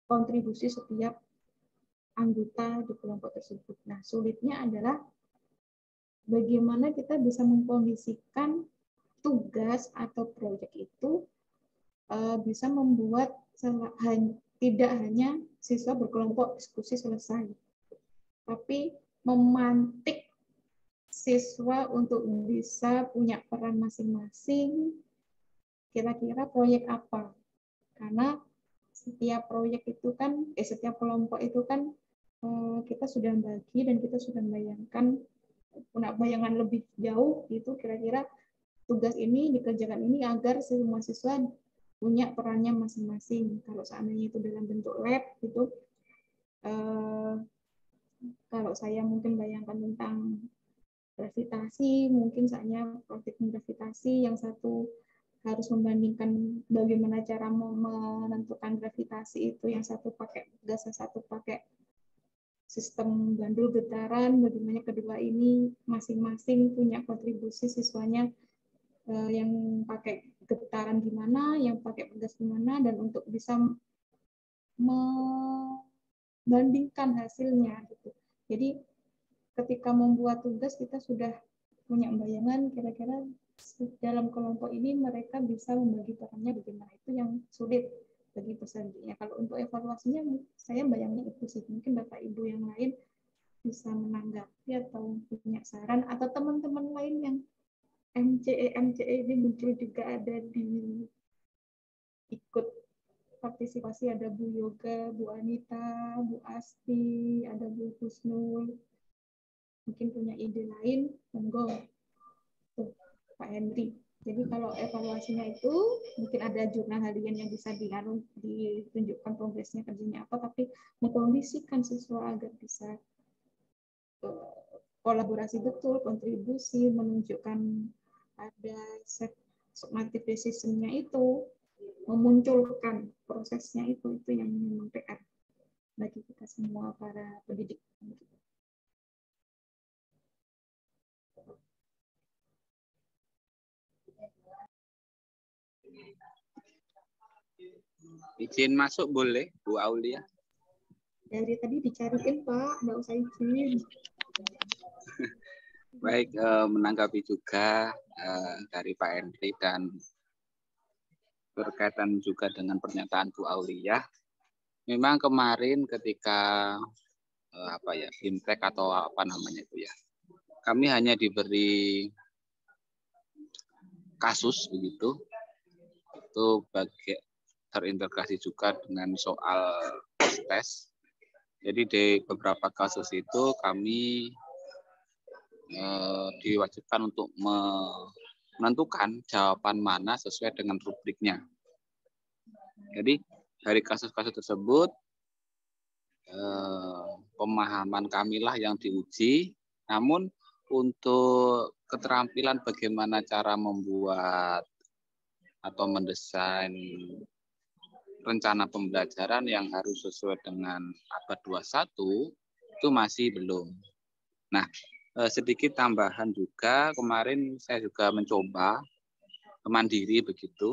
kontribusi setiap anggota di kelompok tersebut. Nah, sulitnya adalah bagaimana kita bisa mengkondisikan tugas atau proyek itu bisa membuat tidak hanya siswa berkelompok diskusi selesai, tapi memantik siswa untuk bisa punya peran masing-masing, kira-kira proyek apa. Karena setiap proyek itu kan, setiap kelompok itu kan kita sudah bagi dan kita sudah membayangkan, punya bayangan lebih jauh gitu, kira-kira tugas ini dikerjakan ini agar semua siswa punya perannya masing-masing. Kalau seandainya itu dalam bentuk lab gitu, Kalau saya mungkin bayangkan tentang gravitasi, mungkin saya praktik gravitasi, yang satu harus membandingkan bagaimana cara menentukan gravitasi itu, yang satu pakai gas, yang satu pakai sistem gandul getaran, bagaimana kedua ini masing-masing punya kontribusi siswanya, yang pakai getaran gimana, yang pakai gas gimana, dan untuk bisa membandingkan hasilnya gitu. Jadi ketika membuat tugas kita sudah punya bayangan kira-kira dalam kelompok ini mereka bisa membagi perannya bagaimana, itu yang sulit bagi pesertanya. Kalau untuk evaluasinya saya bayangnya itu sih, mungkin Bapak Ibu yang lain bisa menanggapi atau punya saran, atau teman-teman lain yang MCE ini muncul juga ada di ikut partisipasi, ada Bu Yoga, Bu Anita, Bu Asti, ada Bu Husnul, mungkin punya ide lain, monggo. Tuh, Pak Henry. Jadi kalau evaluasinya itu mungkin ada jurnal harian yang bisa ditunjukkan progresnya kerjanya apa, tapi mengkondisikan siswa agar bisa kolaborasi betul, kontribusi, menunjukkan ada summative decision-nya itu, memunculkan prosesnya itu yang memang PR bagi kita semua para pendidik. Izin masuk boleh, Bu Aulia? Dari tadi dicariin Pak, nggak usah izin. Baik, menanggapi juga dari Pak Henry dan berkaitan juga dengan pernyataan Bu Aulia. Memang kemarin ketika Bimtek atau apa namanya itu ya, kami hanya diberi kasus begitu, itu terintegrasi juga dengan soal tes. Jadi di beberapa kasus itu kami diwajibkan untuk menentukan jawaban mana sesuai dengan rubriknya. Jadi dari kasus-kasus tersebut pemahaman kamilah yang diuji, namun untuk keterampilan bagaimana cara membuat atau mendesain rencana pembelajaran yang harus sesuai dengan abad 21 itu masih belum. Nah, sedikit tambahan juga, kemarin saya juga mencoba mandiri begitu.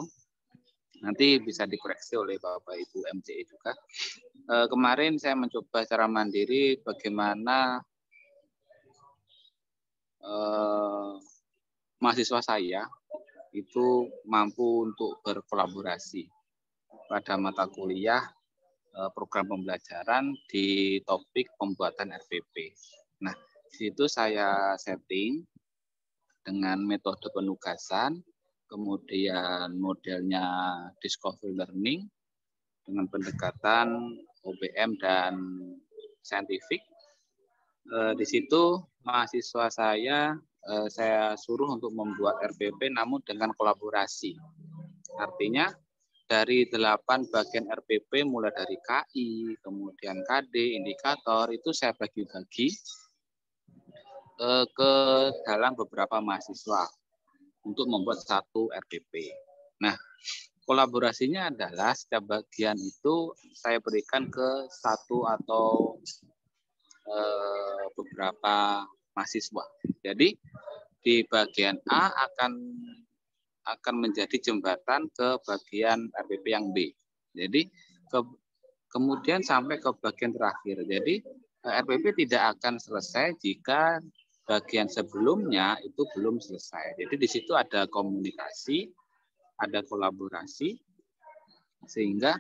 Nanti bisa dikoreksi oleh Bapak Ibu MCE juga. Kemarin saya mencoba secara mandiri bagaimana mahasiswa saya itu mampu untuk berkolaborasi pada mata kuliah program pembelajaran di topik pembuatan RPP. Nah, di situ saya setting dengan metode penugasan, kemudian modelnya discovery learning dengan pendekatan OBM dan saintifik. Di situ mahasiswa saya suruh untuk membuat RPP namun dengan kolaborasi. Artinya dari 8 bagian RPP mulai dari KI, kemudian KD, indikator, itu saya bagi-bagi ke dalam beberapa mahasiswa untuk membuat satu RPP. Nah, kolaborasinya adalah setiap bagian itu saya berikan ke satu atau beberapa mahasiswa. Jadi di bagian A akan menjadi jembatan ke bagian RPP yang B. Jadi kemudian sampai ke bagian terakhir. Jadi RPP tidak akan selesai jika bagian sebelumnya itu belum selesai. Jadi di situ ada komunikasi, ada kolaborasi, sehingga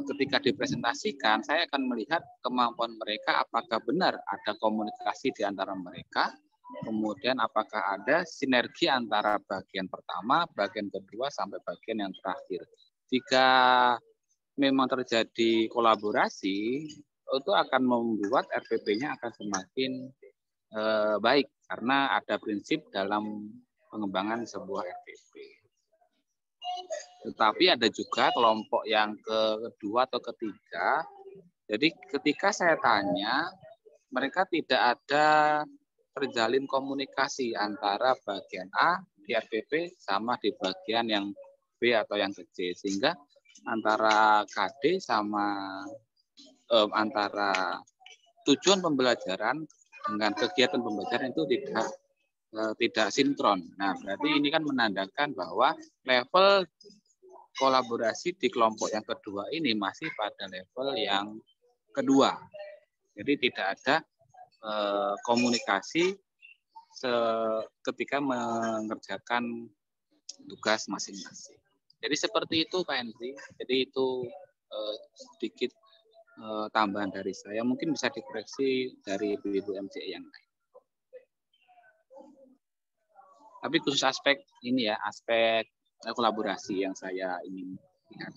ketika dipresentasikan saya akan melihat kemampuan mereka, apakah benar ada komunikasi di antara mereka. Kemudian apakah ada sinergi antara bagian pertama, bagian kedua, sampai bagian yang terakhir. Jika memang terjadi kolaborasi, itu akan membuat RPP-nya akan semakin baik, karena ada prinsip dalam pengembangan sebuah RPP. Tetapi ada juga kelompok yang kedua atau ketiga, Jadi ketika saya tanya, mereka tidak ada terjalin komunikasi antara bagian A di RPP sama di bagian yang B atau yang C, sehingga antara KD sama antara tujuan pembelajaran dengan kegiatan pembelajaran itu tidak sinkron. Nah, berarti ini kan menandakan bahwa level kolaborasi di kelompok yang kedua ini masih pada level yang kedua. Jadi tidak ada komunikasi ketika mengerjakan tugas masing-masing. Jadi seperti itu Pak Henry. Jadi itu sedikit tambahan dari saya. Mungkin bisa dikoreksi dari ibu-ibu MCE yang lain. Tapi khusus aspek ini ya, aspek kolaborasi yang saya ingin lihat.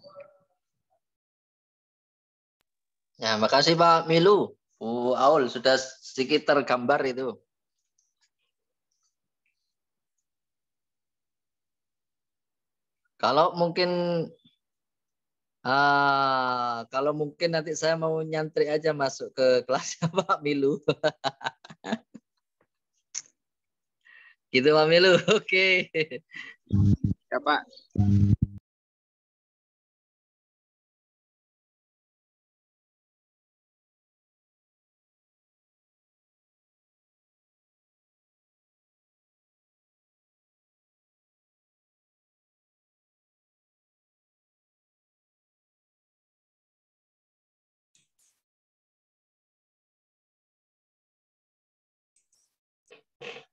Ya, makasih Pak Milu. Bu Aul sudah sedikit tergambar itu. Kalau mungkin nanti saya mau nyantri aja masuk ke kelasnya Pak Milu. Gitu Pak Milu. Oke. Ya Pak.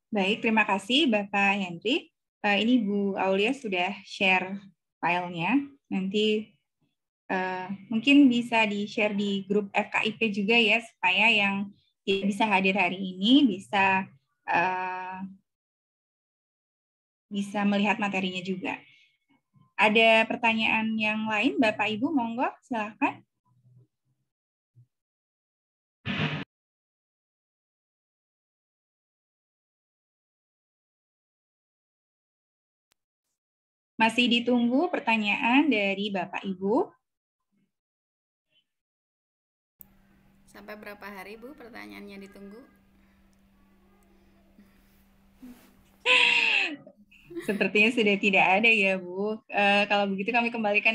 Baik, terima kasih Bapak Henry. Ini Bu Aulia sudah share filenya. Nanti mungkin bisa di-share di grup FKIP juga ya, supaya yang tidak bisa hadir hari ini bisa melihat materinya juga. Ada pertanyaan yang lain, Bapak Ibu, monggo silakan. Masih ditunggu pertanyaan dari Bapak Ibu. Sampai berapa hari Bu pertanyaannya ditunggu? Sepertinya sudah tidak ada ya Bu. Kalau begitu kami kembalikan